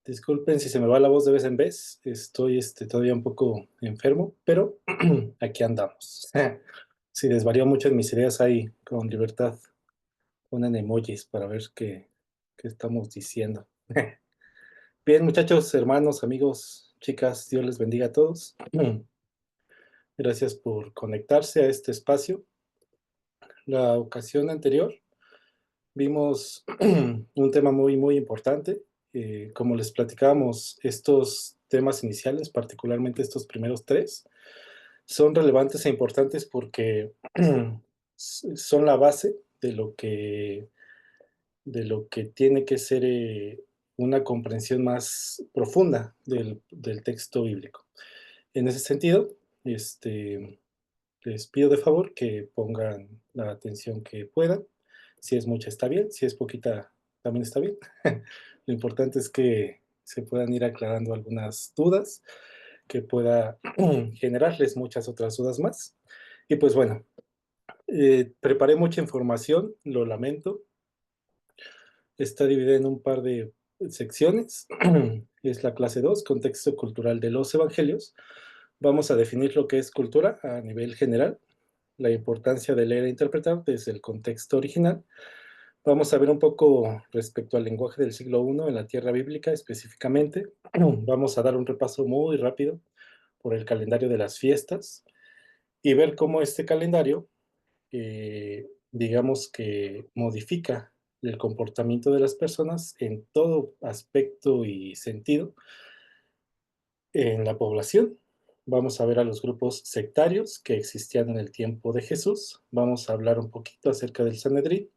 Disculpen si se me va la voz de vez en vez. Estoy todavía un poco enfermo, pero aquí andamos. Si desvarío mucho en mis ideas ahí, con libertad, ponen emojis para ver qué estamos diciendo. Bien, muchachos, hermanos, amigos, chicas, Dios les bendiga a todos. Gracias por conectarse a este espacio. La ocasión anterior vimos un tema muy, muy importante. Como les platicábamos, estos temas iniciales, particularmente estos primeros tres, son relevantes e importantes porque son la base de lo que tiene que ser una comprensión más profunda del texto bíblico. En ese sentido, les pido de favor que pongan la atención que puedan. Si es mucha está bien, si es poquita también está bien. Lo importante es que se puedan ir aclarando algunas dudas, que pueda generarles muchas otras dudas más. Y pues bueno, preparé mucha información, lo lamento. Está dividida en un par de secciones. Es la clase 2, contexto cultural de los evangelios. Vamos a definir lo que es cultura a nivel general, la importancia de leer e interpretar desde el contexto original. Vamos a ver un poco respecto al lenguaje del siglo I en la tierra bíblica específicamente. Vamos a dar un repaso muy rápido por el calendario de las fiestas y ver cómo este calendario, digamos que modifica el comportamiento de las personas en todo aspecto y sentido en la población. Vamos a ver a los grupos sectarios que existían en el tiempo de Jesús. Vamos a hablar un poquito acerca del Sanedrín.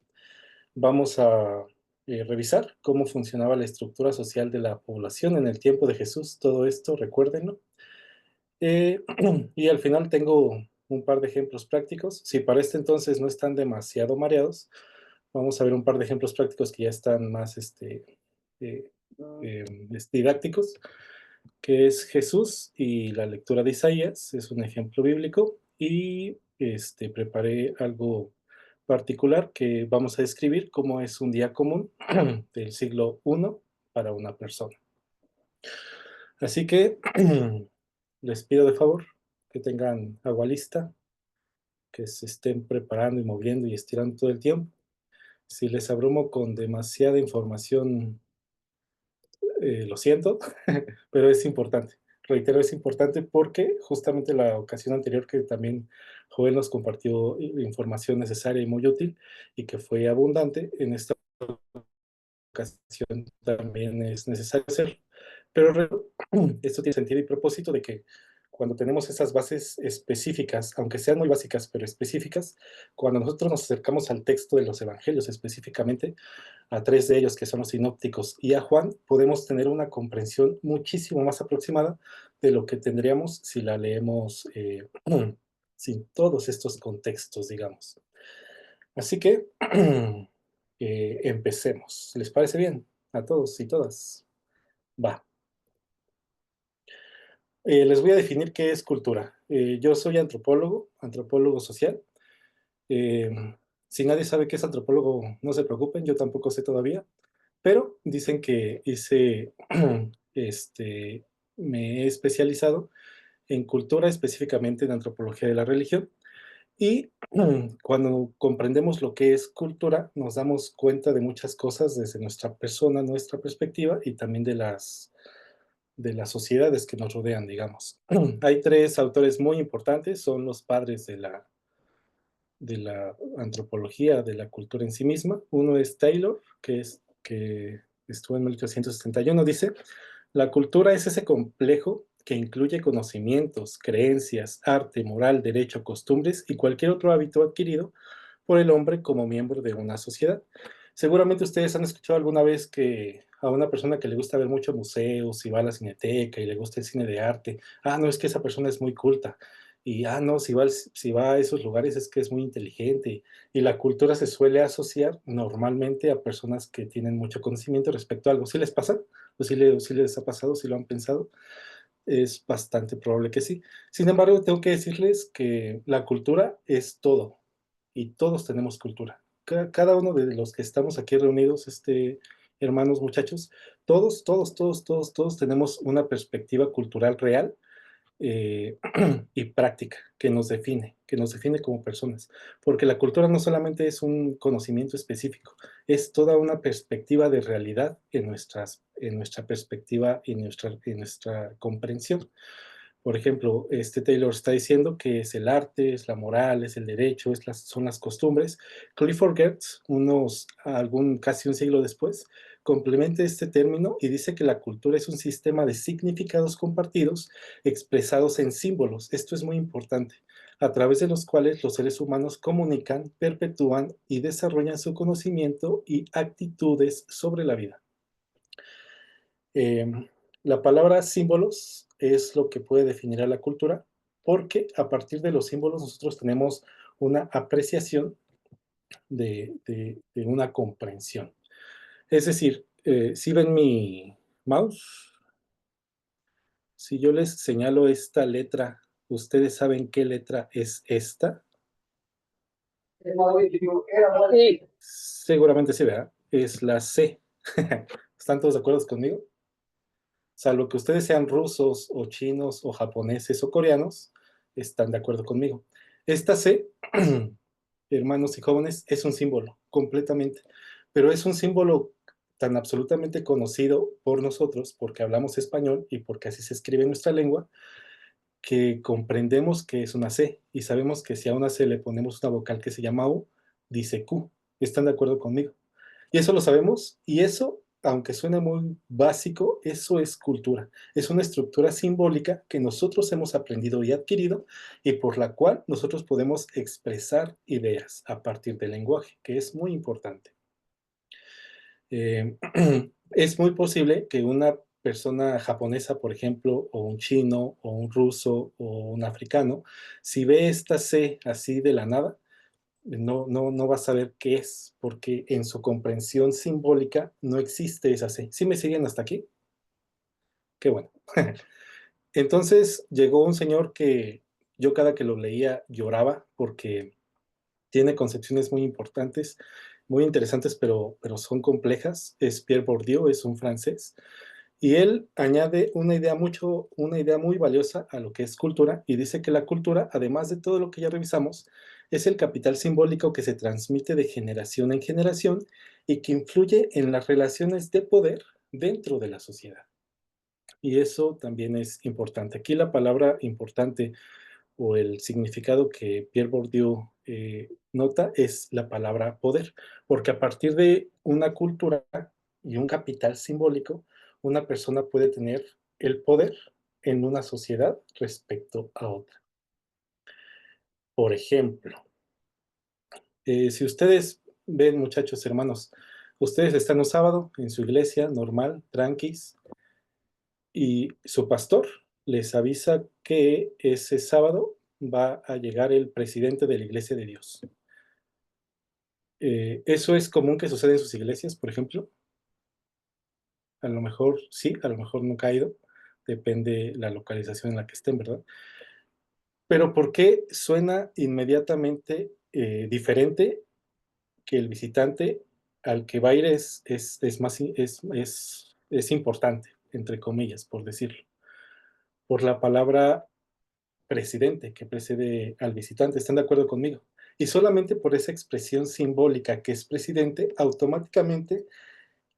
Vamos a revisar cómo funcionaba la estructura social de la población en el tiempo de Jesús. Todo esto, recuérdenlo. Eh, y al final tengo un par de ejemplos prácticos. Si para este entonces no están demasiado mareados, vamos a ver un par de ejemplos prácticos que ya están más eh, didácticos, que es Jesús y la lectura de Isaías, es un ejemplo bíblico, y preparé algo particular que vamos a describir cómo es un día común del siglo I para una persona. Así que les pido de favor que tengan agua lista, que se estén preparando y moviendo y estirando todo el tiempo. Si les abrumo con demasiada información, lo siento, pero es importante. Reitero, es importante porque justamente la ocasión anterior que también Joel nos compartió información necesaria y muy útil y que fue abundante, en esta ocasión también es necesario hacerlo. Pero esto tiene sentido y propósito de que cuando tenemos esas bases específicas, aunque sean muy básicas, pero específicas, cuando nosotros nos acercamos al texto de los evangelios específicamente, a tres de ellos que son los sinópticos y a Juan, podemos tener una comprensión muchísimo más aproximada de lo que tendríamos si la leemos sin todos estos contextos, digamos. Así que empecemos. ¿Les parece bien a todos y todas? Va. Les voy a definir qué es cultura. Yo soy antropólogo, antropólogo social. Eh, si nadie sabe qué es antropólogo, no se preocupen, yo tampoco sé todavía, pero dicen que este, me he especializado en cultura, específicamente en antropología de la religión, y cuando comprendemos lo que es cultura, nos damos cuenta de muchas cosas desde nuestra persona, nuestra perspectiva, y también de las sociedades que nos rodean, digamos. Hay tres autores muy importantes, son los padres de la antropología, de la cultura en sí misma. Uno es Taylor, que estuvo en 1871, dice, la cultura es ese complejo que incluye conocimientos, creencias, arte, moral, derecho, costumbres y cualquier otro hábito adquirido por el hombre como miembro de una sociedad. Seguramente ustedes han escuchado alguna vez que a una persona que le gusta ver muchos museos y va a la cineteca y le gusta el cine de arte, no, es que esa persona es muy culta. Y, no, si va a esos lugares es que es muy inteligente. Y la cultura se suele asociar normalmente a personas que tienen mucho conocimiento respecto a algo. ¿Sí les pasa? ¿O sí les ha pasado? ¿Sí lo han pensado? Es bastante probable que sí. Sin embargo, tengo que decirles que la cultura es todo. Y todos tenemos cultura. Cada uno de los que estamos aquí reunidos, hermanos, muchachos, todos tenemos una perspectiva cultural real eh, y práctica que nos define como personas. Porque la cultura no solamente es un conocimiento específico, es toda una perspectiva de realidad en nuestra perspectiva y en nuestra comprensión. Por ejemplo, este Taylor está diciendo que es el arte, es la moral, es el derecho, son las costumbres. Clifford Geertz, casi un siglo después, complementa este término y dice que la cultura es un sistema de significados compartidos expresados en símbolos. Esto es muy importante, a través de los cuales los seres humanos comunican, perpetúan y desarrollan su conocimiento y actitudes sobre la vida. Eh, la palabra símbolos es lo que puede definir a la cultura, porque a partir de los símbolos nosotros tenemos una apreciación de una comprensión. Es decir, si ven mi mouse, si yo les señalo esta letra, ¿ustedes saben qué letra es esta? Sí. Seguramente sí, ¿verdad? Es la C. ¿Están todos de acuerdo conmigo? Salvo que ustedes sean rusos o chinos o japoneses o coreanos, están de acuerdo conmigo. Esta C, hermanos y jóvenes, es un símbolo, completamente. Pero es un símbolo tan absolutamente conocido por nosotros, porque hablamos español y porque así se escribe en nuestra lengua, que comprendemos que es una C y sabemos que si a una C le ponemos una vocal que se llama U, dice Q. ¿Están de acuerdo conmigo? Y eso lo sabemos, y eso, aunque suene muy básico, eso es cultura. Es una estructura simbólica que nosotros hemos aprendido y adquirido y por la cual nosotros podemos expresar ideas a partir del lenguaje, que es muy importante. Eh, es muy posible que una persona japonesa, por ejemplo, o un chino, o un ruso, o un africano, si ve esta C así de la nada, no va a saber qué es, porque en su comprensión simbólica no existe esa C. ¿Sí me siguen hasta aquí? Qué bueno. Entonces llegó un señor que yo cada que lo leía lloraba porque tiene concepciones muy importantes, muy interesantes, pero son complejas. Es Pierre Bourdieu, es un francés, y él añade una idea muy valiosa a lo que es cultura y dice que la cultura, además de todo lo que ya revisamos, es el capital simbólico que se transmite de generación en generación y que influye en las relaciones de poder dentro de la sociedad. Y eso también es importante. Aquí la palabra importante o el significado que Pierre Bourdieu nota es la palabra poder, porque a partir de una cultura y un capital simbólico, una persona puede tener el poder en una sociedad respecto a otra. Por ejemplo, si ustedes ven, muchachos hermanos, ustedes están un sábado en su iglesia normal, tranquis, y su pastor les avisa que ese sábado va a llegar el presidente de la iglesia de Dios. ¿Eso es común que suceda en sus iglesias, por ejemplo? A lo mejor sí, a lo mejor nunca ha ido, depende la localización en la que estén, ¿verdad? Pero ¿por qué suena inmediatamente diferente que el visitante al que va a ir es importante, entre comillas, por decirlo? Por la palabra presidente que precede al visitante, ¿están de acuerdo conmigo? Y solamente por esa expresión simbólica que es presidente, automáticamente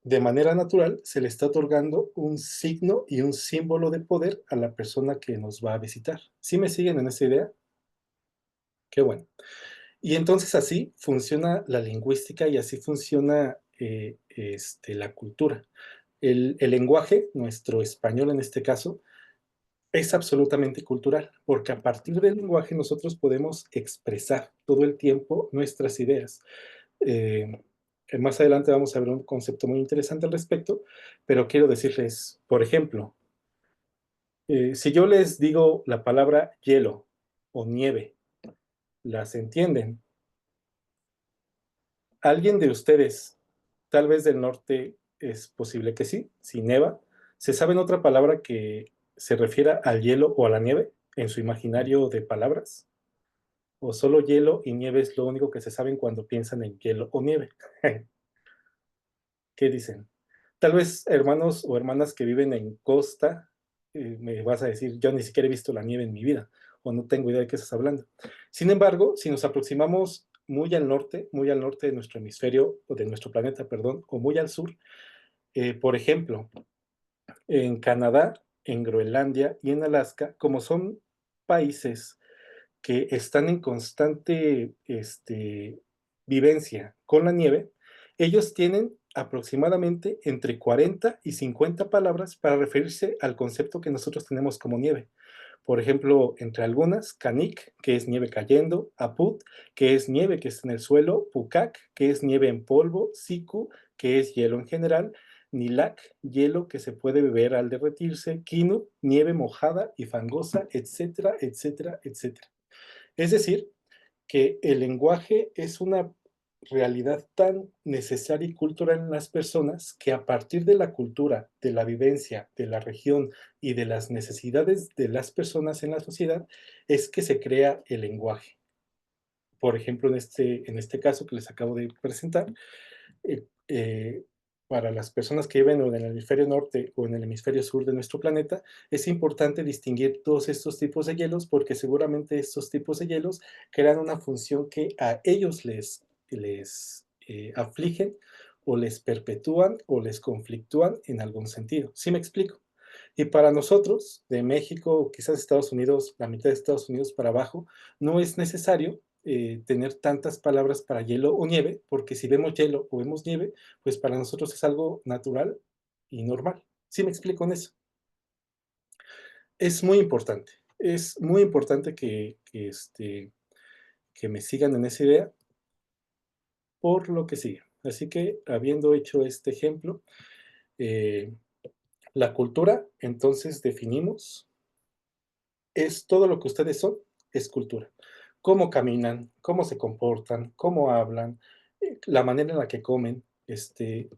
de manera natural se le está otorgando un signo y un símbolo de poder a la persona que nos va a visitar. ¿Sí me siguen en esa idea? Qué bueno. Y entonces así funciona la lingüística y así funciona la cultura. El lenguaje, nuestro español en este caso, es absolutamente cultural, porque a partir del lenguaje nosotros podemos expresar todo el tiempo nuestras ideas. Eh, Más adelante vamos a ver un concepto muy interesante al respecto, pero quiero decirles, por ejemplo, si yo les digo la palabra hielo o nieve, ¿las entienden? ¿Alguien de ustedes, tal vez del norte, es posible que sí, si neva, se saben otra palabra que se refiera al hielo o a la nieve en su imaginario de palabras? ¿O solo hielo y nieve es lo único que se saben cuando piensan en hielo o nieve? ¿Qué dicen? Tal vez hermanos o hermanas que viven en costa, me vas a decir, yo ni siquiera he visto la nieve en mi vida, o no tengo idea de qué estás hablando. Sin embargo, si nos aproximamos muy al norte de nuestro hemisferio, o de nuestro planeta, perdón, o muy al sur, por ejemplo, en Canadá, en Groenlandia y en Alaska, como son países que están en constante vivencia con la nieve, ellos tienen aproximadamente entre 40 y 50 palabras para referirse al concepto que nosotros tenemos como nieve. Por ejemplo, entre algunas, canik, que es nieve cayendo, aput, que es nieve que está en el suelo, pucac, que es nieve en polvo, siku, que es hielo en general, nilak, hielo que se puede beber al derretirse, kinu, nieve mojada y fangosa, etcétera, etcétera, etcétera. Es decir, que el lenguaje es una realidad tan necesaria y cultural en las personas que a partir de la cultura, de la vivencia, de la región y de las necesidades de las personas en la sociedad es que se crea el lenguaje. Por ejemplo, en este caso que les acabo de presentar, para las personas que viven en el hemisferio norte o en el hemisferio sur de nuestro planeta, es importante distinguir todos estos tipos de hielos porque seguramente estos tipos de hielos crean una función que a ellos les afligen o les perpetúan o les conflictúan en algún sentido. ¿Sí me explico? Y para nosotros, de México, quizás Estados Unidos, la mitad de Estados Unidos para abajo, no es necesario tener tantas palabras para hielo o nieve, porque si vemos hielo o vemos nieve, pues para nosotros es algo natural y normal. ¿Sí me explico en eso? Es muy importante que me sigan en esa idea por lo que sigue. Así que, habiendo hecho este ejemplo, eh, la cultura, entonces definimos es todo lo que ustedes son, es cultura. Cómo caminan, cómo se comportan, cómo hablan, la manera en la que comen,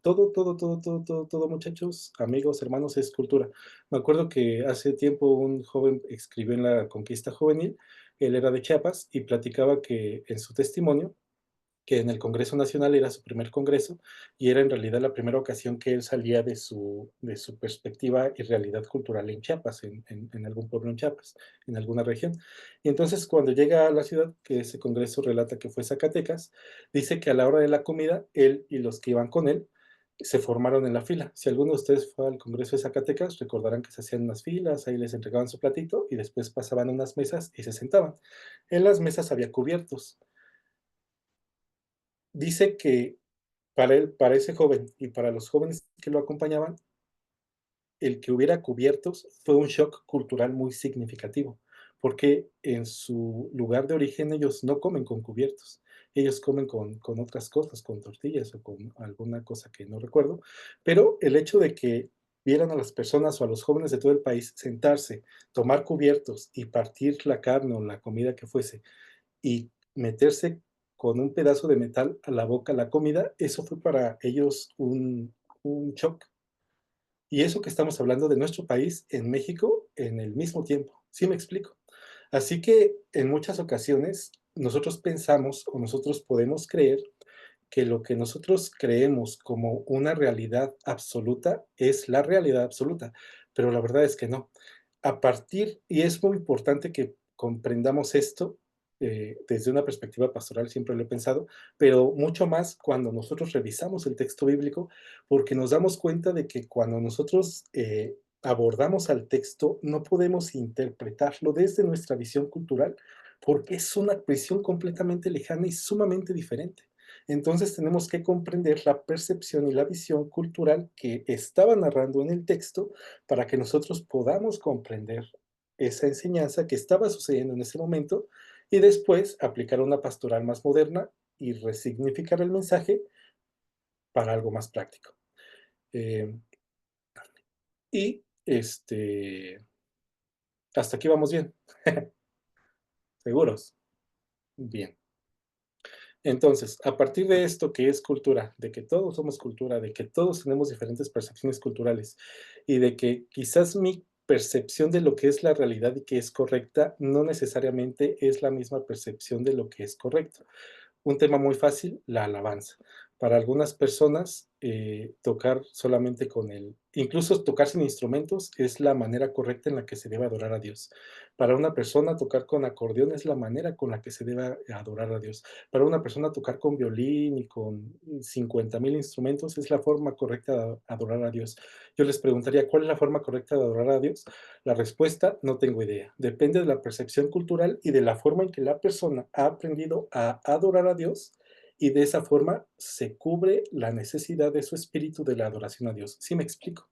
todo, todo, todo, todo, todo, todo, muchachos, amigos, hermanos, es cultura. Me acuerdo que hace tiempo un joven escribió en la Conquista Juvenil, él era de Chiapas y platicaba que en su testimonio que en el Congreso Nacional era su primer congreso y era en realidad la primera ocasión que él salía de su perspectiva y realidad cultural en Chiapas, en algún pueblo en Chiapas, en alguna región. Y entonces cuando llega a la ciudad, que ese congreso relata que fue Zacatecas, dice que a la hora de la comida, él y los que iban con él se formaron en la fila. Si alguno de ustedes fue al Congreso de Zacatecas, recordarán que se hacían unas filas, ahí les entregaban su platito y después pasaban unas mesas y se sentaban. En las mesas había cubiertos. Dice que para él, para ese joven y para los jóvenes que lo acompañaban, el que hubiera cubiertos fue un shock cultural muy significativo, porque en su lugar de origen ellos no comen con cubiertos, ellos comen con otras cosas, con tortillas o con alguna cosa que no recuerdo, pero el hecho de que vieran a las personas o a los jóvenes de todo el país sentarse, tomar cubiertos y partir la carne o la comida que fuese y meterse con un pedazo de metal a la boca la comida, eso fue para ellos un shock. Y eso que estamos hablando de nuestro país en México en el mismo tiempo. ¿Sí me explico? Así que en muchas ocasiones nosotros pensamos o nosotros podemos creer que lo que nosotros creemos como una realidad absoluta es la realidad absoluta, pero la verdad es que no. A partir, y es muy importante que comprendamos esto desde una perspectiva pastoral, siempre lo he pensado, pero mucho más cuando nosotros revisamos el texto bíblico, porque nos damos cuenta de que cuando nosotros abordamos al texto, no podemos interpretarlo desde nuestra visión cultural, porque es una visión completamente lejana y sumamente diferente. Entonces tenemos que comprender la percepción y la visión cultural que estaba narrando en el texto para que nosotros podamos comprender esa enseñanza que estaba sucediendo en ese momento y después aplicar una pastoral más moderna y resignificar el mensaje para algo más práctico. Eh, y hasta aquí vamos bien, seguros. Bien. Entonces, a partir de esto que es cultura, de que todos somos cultura, de que todos tenemos diferentes percepciones culturales y de que quizás mi percepción de lo que es la realidad y que es correcta no necesariamente es la misma percepción de lo que es correcto. Un tema muy fácil, la alabanza. Para algunas personas, tocar solamente con incluso tocar sin instrumentos es la manera correcta en la que se debe adorar a Dios. Para una persona, tocar con acordeón es la manera con la que se debe adorar a Dios. Para una persona, tocar con violín y con 50,000 instrumentos es la forma correcta de adorar a Dios. Yo les preguntaría, ¿cuál es la forma correcta de adorar a Dios? La respuesta, no tengo idea. Depende de la percepción cultural y de la forma en que la persona ha aprendido a adorar a Dios, y de esa forma se cubre la necesidad de su espíritu de la adoración a Dios. ¿Sí me explico?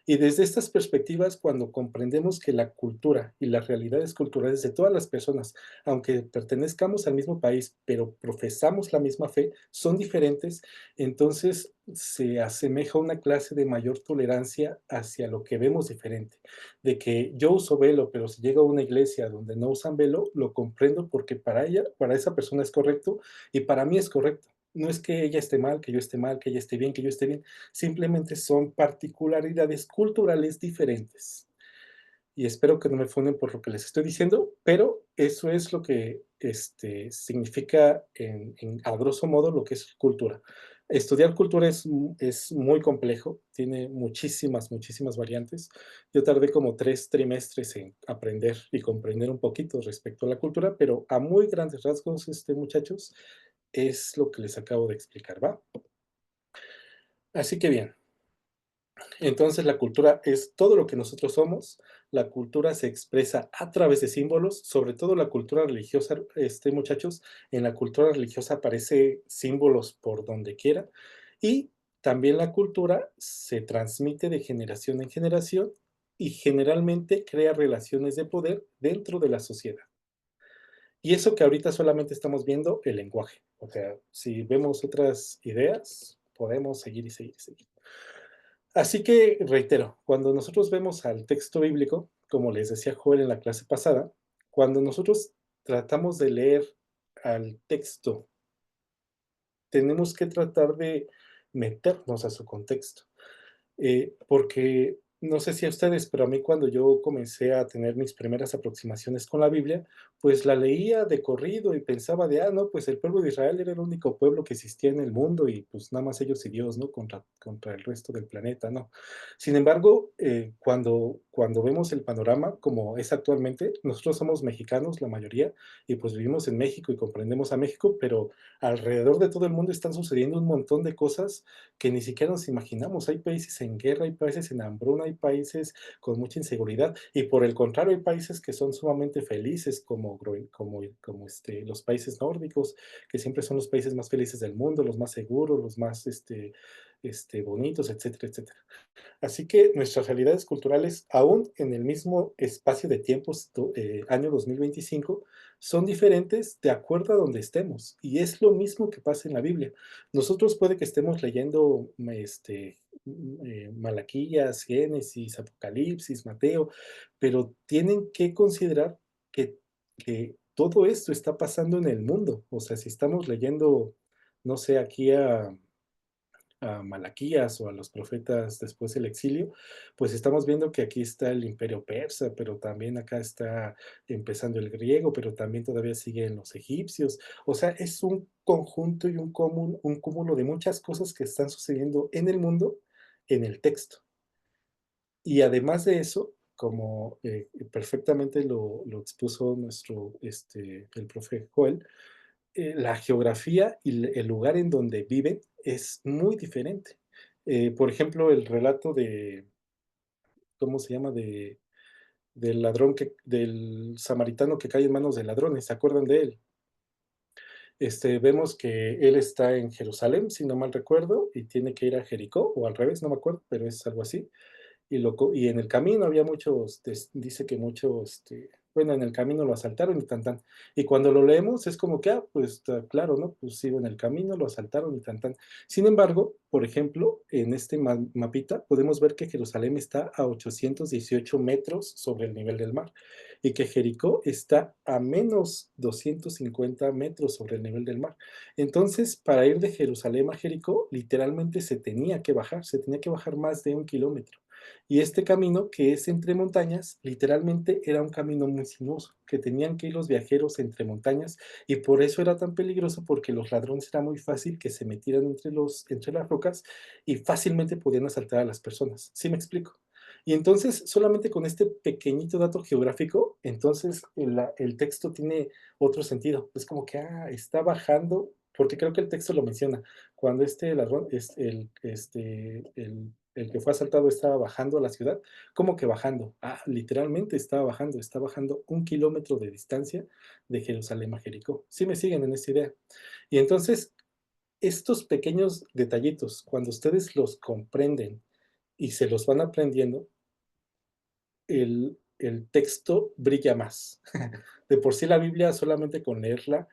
Y desde estas perspectivas, cuando comprendemos que la cultura y las realidades culturales de todas las personas, aunque pertenezcamos al mismo país, pero profesamos la misma fe, son diferentes, entonces se asemeja a una clase de mayor tolerancia hacia lo que vemos diferente. De que yo uso velo, pero si llego a una iglesia donde no usan velo, lo comprendo porque para ella, para esa persona es correcto y para mí es correcto. No es que ella esté mal, que yo esté mal, que ella esté bien, que yo esté bien. Simplemente son particularidades culturales diferentes. Y espero que no me funden por lo que les estoy diciendo, pero eso es lo que significa a grosso modo lo que es cultura. Estudiar cultura es muy complejo, tiene muchísimas, muchísimas variantes. Yo tardé como 3 trimestres en aprender y comprender un poquito respecto a la cultura, pero a muy grandes rasgos, muchachos, es lo que les acabo de explicar, ¿va? Así que bien, entonces la cultura es todo lo que nosotros somos. La cultura se expresa a través de símbolos, sobre todo la cultura religiosa, muchachos. En la cultura religiosa aparece símbolos por donde quiera. Y también la cultura se transmite de generación en generación y generalmente crea relaciones de poder dentro de la sociedad. Y eso que ahorita solamente estamos viendo el lenguaje. O sea, si vemos otras ideas, podemos seguir y seguir y seguir. Así que reitero, cuando nosotros vemos al texto bíblico, como les decía Joel en la clase pasada, cuando nosotros tratamos de leer al texto, tenemos que tratar de meternos a su contexto. Porque no sé si a ustedes, pero a mí cuando yo comencé a tener mis primeras aproximaciones con la Biblia, pues la leía de corrido y pensaba de, no, pues el pueblo de Israel era el único pueblo que existía en el mundo y pues nada más ellos y Dios, ¿no? Contra el resto del planeta, ¿no? Sin embargo, cuando vemos el panorama como es actualmente, nosotros somos mexicanos, la mayoría, y pues vivimos en México y comprendemos a México, pero alrededor de todo el mundo están sucediendo un montón de cosas que ni siquiera nos imaginamos. Hay países en guerra, hay países en hambruna, hay países con mucha inseguridad y por el contrario hay países que son sumamente felices como los países nórdicos, que siempre son los países más felices del mundo, los más seguros, los más bonitos, etcétera, etcétera. Así que nuestras realidades culturales, aún en el mismo espacio de tiempos, año 2025, son diferentes de acuerdo a donde estemos. Y es lo mismo que pasa en la Biblia. Nosotros puede que estemos leyendo Malaquías, Génesis, Apocalipsis, Mateo, pero tienen que considerar que todo esto está pasando en el mundo. O sea, si estamos leyendo, no sé, aquí a Malaquías o a los profetas después del exilio, pues estamos viendo que aquí está el imperio persa, pero también acá está empezando el griego, pero también todavía siguen los egipcios. O sea, es un conjunto y un cúmulo de muchas cosas que están sucediendo en el mundo, en el texto. Y además de eso, como perfectamente lo expuso el profe Joel, la geografía y el lugar en donde viven es muy diferente. Por ejemplo, el relato ¿cómo se llama? Del ladrón del samaritano que cae en manos de ladrones, ¿se acuerdan de él? Vemos que él está en Jerusalén, si no mal recuerdo, y tiene que ir a Jericó, o al revés, no me acuerdo, pero es algo así. Y en el camino había muchos, dice que muchos, bueno, en el camino lo asaltaron y tan tan. Y cuando lo leemos es como que, pues está claro, ¿no? Pues iba en el camino, lo asaltaron y tan tan. Sin embargo, por ejemplo, en este mapita podemos ver que Jerusalén está a 818 metros sobre el nivel del mar y que Jericó está a menos 250 metros sobre el nivel del mar. Entonces, para ir de Jerusalén a Jericó, literalmente se tenía que bajar más de 1 kilómetro. Y este camino, que es entre montañas, literalmente era un camino muy sinuoso, que tenían que ir los viajeros entre montañas, y por eso era tan peligroso, porque los ladrones era muy fácil que se metieran entre las rocas y fácilmente podían asaltar a las personas. ¿Sí me explico? Y entonces, solamente con este pequeñito dato geográfico, entonces el texto tiene otro sentido. Es como que, está bajando, porque creo que el texto lo menciona. Cuando este ladrón, el que fue asaltado estaba bajando a la ciudad, ¿cómo que bajando? Literalmente está bajando 1 kilómetro de distancia de Jerusalén a Jericó. Sí me siguen en esta idea. Y entonces, estos pequeños detallitos, cuando ustedes los comprenden y se los van aprendiendo, el texto brilla más. De por sí la Biblia, solamente con leerla,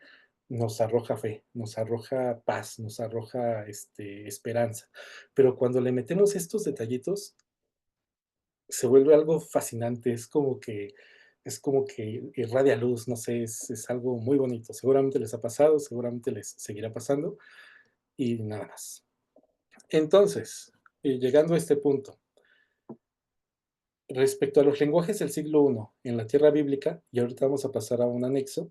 nos arroja fe, nos arroja paz, nos arroja esperanza. Pero cuando le metemos estos detallitos, se vuelve algo fascinante, es como que irradia luz, no sé, es algo muy bonito. Seguramente les ha pasado, seguramente les seguirá pasando, y nada más. Entonces, llegando a este punto, respecto a los lenguajes del siglo I en la tierra bíblica, y ahorita vamos a pasar a un anexo,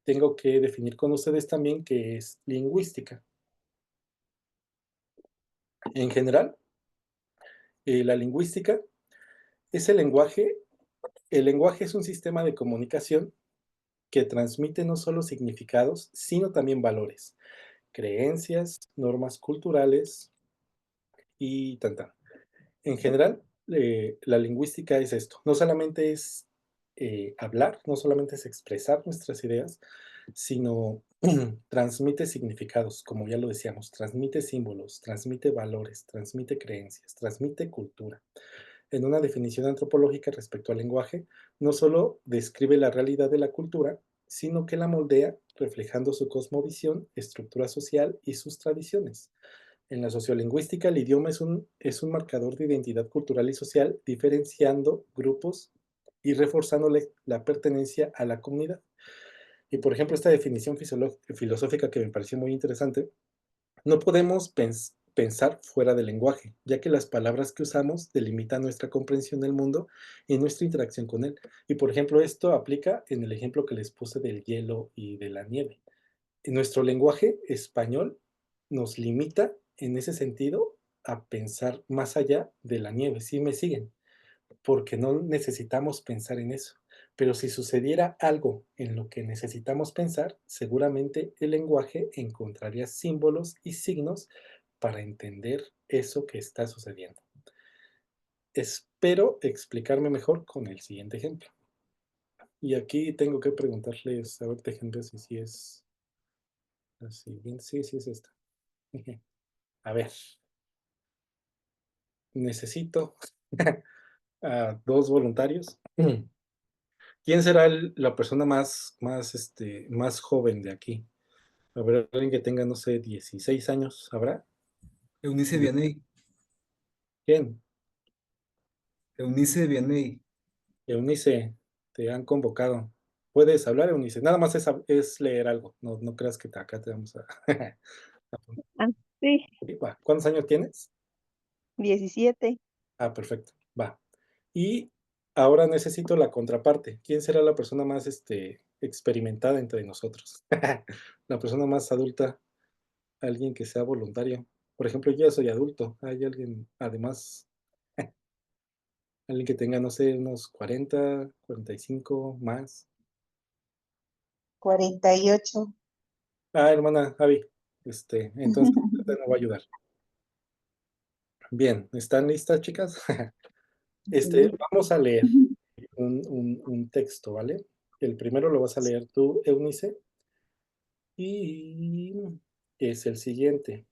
tengo que definir con ustedes también qué es lingüística. En general, la lingüística es el lenguaje es un sistema de comunicación que transmite no solo significados, sino también valores, creencias, normas culturales y tan tan. En general, la lingüística es esto, no solamente es hablar, no solamente es expresar nuestras ideas, sino transmite significados, como ya lo decíamos, transmite símbolos, transmite valores, transmite creencias, transmite cultura. En una definición antropológica respecto al lenguaje, no solo describe la realidad de la cultura, sino que la moldea reflejando su cosmovisión, estructura social y sus tradiciones. En la sociolingüística, el idioma es un marcador de identidad cultural y social, diferenciando grupos y reforzándole la pertenencia a la comunidad. Y por ejemplo, esta definición filosófica que me pareció muy interesante, no podemos pensar fuera del lenguaje, ya que las palabras que usamos delimitan nuestra comprensión del mundo y nuestra interacción con él. Y por ejemplo, esto aplica en el ejemplo que les puse del hielo y de la nieve. Nuestro lenguaje español nos limita en ese sentido a pensar más allá de la nieve, ¿sí me siguen? Porque no necesitamos pensar en eso. Pero si sucediera algo en lo que necesitamos pensar, seguramente el lenguaje encontraría símbolos y signos para entender eso que está sucediendo. Espero explicarme mejor con el siguiente ejemplo. Y aquí tengo que preguntarles, a ver, déjenme ver si sí es así. Bien, sí, sí es esta. A ver, necesito a 2 voluntarios. ¿Quién será la persona más joven de aquí? A ver, alguien que tenga, no sé, 16 años, ¿habrá? Eunice Vianney, ¿Quién? Eunice Vianney. Eunice, te han convocado. Puedes hablar, Eunice. Nada más es leer algo. No, no creas que acá te vamos a... a poner. Ah, sí, Va. ¿Cuántos años tienes? 17. Perfecto. Va. Y ahora necesito la contraparte. ¿Quién será la persona más experimentada entre nosotros? La persona más adulta, alguien que sea voluntario. Por ejemplo, yo ya soy adulto. ¿Hay alguien, además, alguien que tenga, no sé, unos 40, 45 más? 48. Hermana Javi, entonces, usted me va a ayudar. Bien, ¿están listas, chicas? Sí. Vamos a leer un texto, ¿vale? El primero lo vas a leer tú, Eunice, y es el siguiente.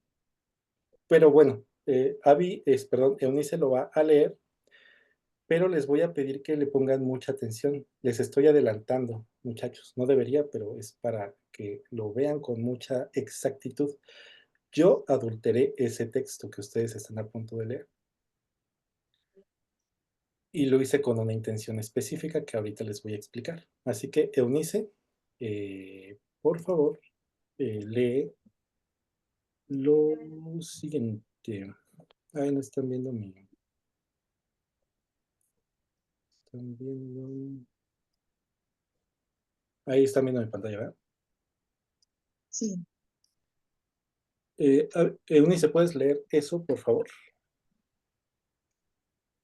Pero bueno, perdón, Eunice lo va a leer, pero les voy a pedir que le pongan mucha atención. Les estoy adelantando, muchachos. No debería, pero es para que lo vean con mucha exactitud. Yo adulteré ese texto que ustedes están a punto de leer y lo hice con una intención específica que ahorita les voy a explicar. Así que, Eunice, por favor, lee lo siguiente. Ahí no están viendo mi... están viendo. Ahí están viendo mi pantalla, ¿verdad? Sí. Eunice, ¿puedes leer eso, por favor?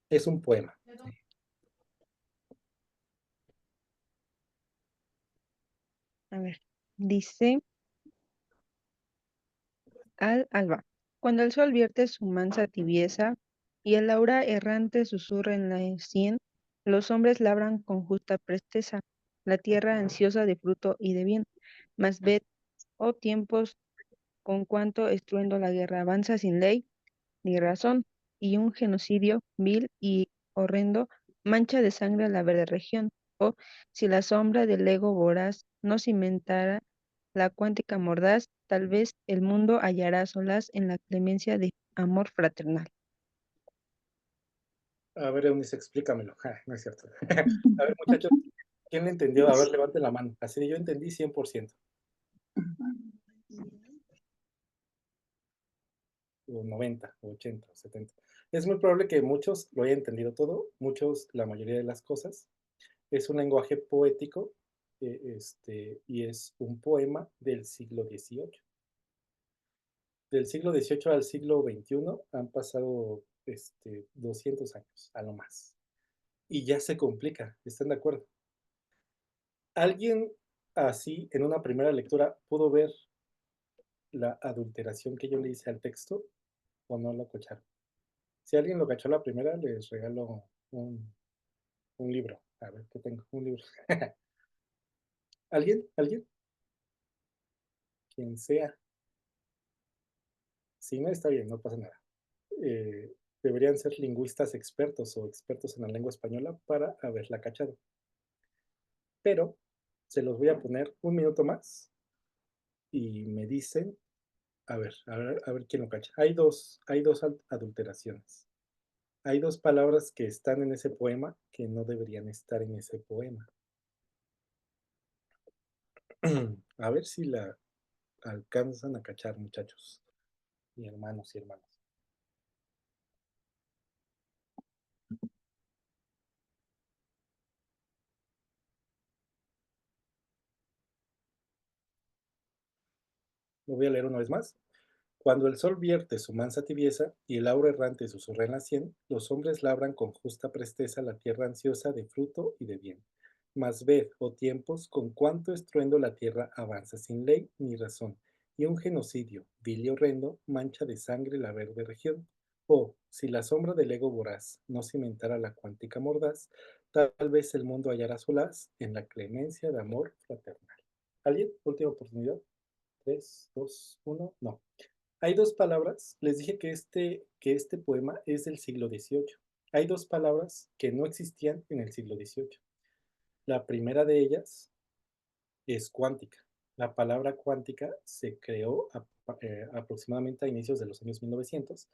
Es un poema. A ver, dice al alba. Cuando el sol vierte su mansa tibieza y el aura errante susurra en la sien, los hombres labran con justa presteza la tierra ansiosa de fruto y de bien. Mas ved, oh tiempos, con cuánto estruendo la guerra avanza sin ley ni razón, y un genocidio vil y horrendo mancha de sangre la verde región. O si la sombra del ego voraz no cimentara la cuántica mordaz, tal vez el mundo hallará solas en la clemencia de amor fraternal. A ver, Eunice, explícamelo. No es cierto. A ver, muchachos, ¿quién le entendió? A ver, levante la mano. Así de yo entendí 100%. O 90, o 80, o 70. Es muy probable que muchos lo hayan entendido todo, muchos, la mayoría de las cosas. Es un lenguaje poético y es un poema del siglo XVIII. Del siglo XVIII al siglo XXI han pasado 200 años, a lo más. Y ya se complica, ¿están de acuerdo? ¿Alguien así, en una primera lectura, pudo ver la adulteración que yo le hice al texto o no lo cacharon? Si alguien lo cachó la primera, les regalo un libro. A ver, ¿qué tengo? Un libro. ¿Alguien? ¿Alguien? Quien sea. Si no, está bien, no pasa nada. Eh, Deberían ser lingüistas expertos o expertos en la lengua española para haberla cachado. Pero se los voy a poner un minuto más y me dicen, a ver quién lo cacha. Hay dos adulteraciones. Hay dos palabras que están en ese poema que no deberían estar en ese poema. A ver si la alcanzan a cachar, muchachos y hermanos y hermanas. Lo voy a leer una vez más. Cuando el sol vierte su mansa tibieza y el aura errante susurra en la sien, los hombres labran con justa presteza la tierra ansiosa de fruto y de bien. Mas ved, oh tiempos, con cuánto estruendo la tierra avanza sin ley ni razón, y un genocidio, vil y horrendo, mancha de sangre la verde región. Oh, si la sombra del ego voraz no cimentara la cuántica mordaz, tal vez el mundo hallará solaz en la clemencia de amor fraternal. ¿Alguien? Última oportunidad. 3, 2, 1. No. Hay dos palabras, les dije que este poema es del siglo XVIII. Hay dos palabras que no existían en el siglo XVIII. La primera de ellas es cuántica. La palabra cuántica se creó aproximadamente a inicios de los años 1900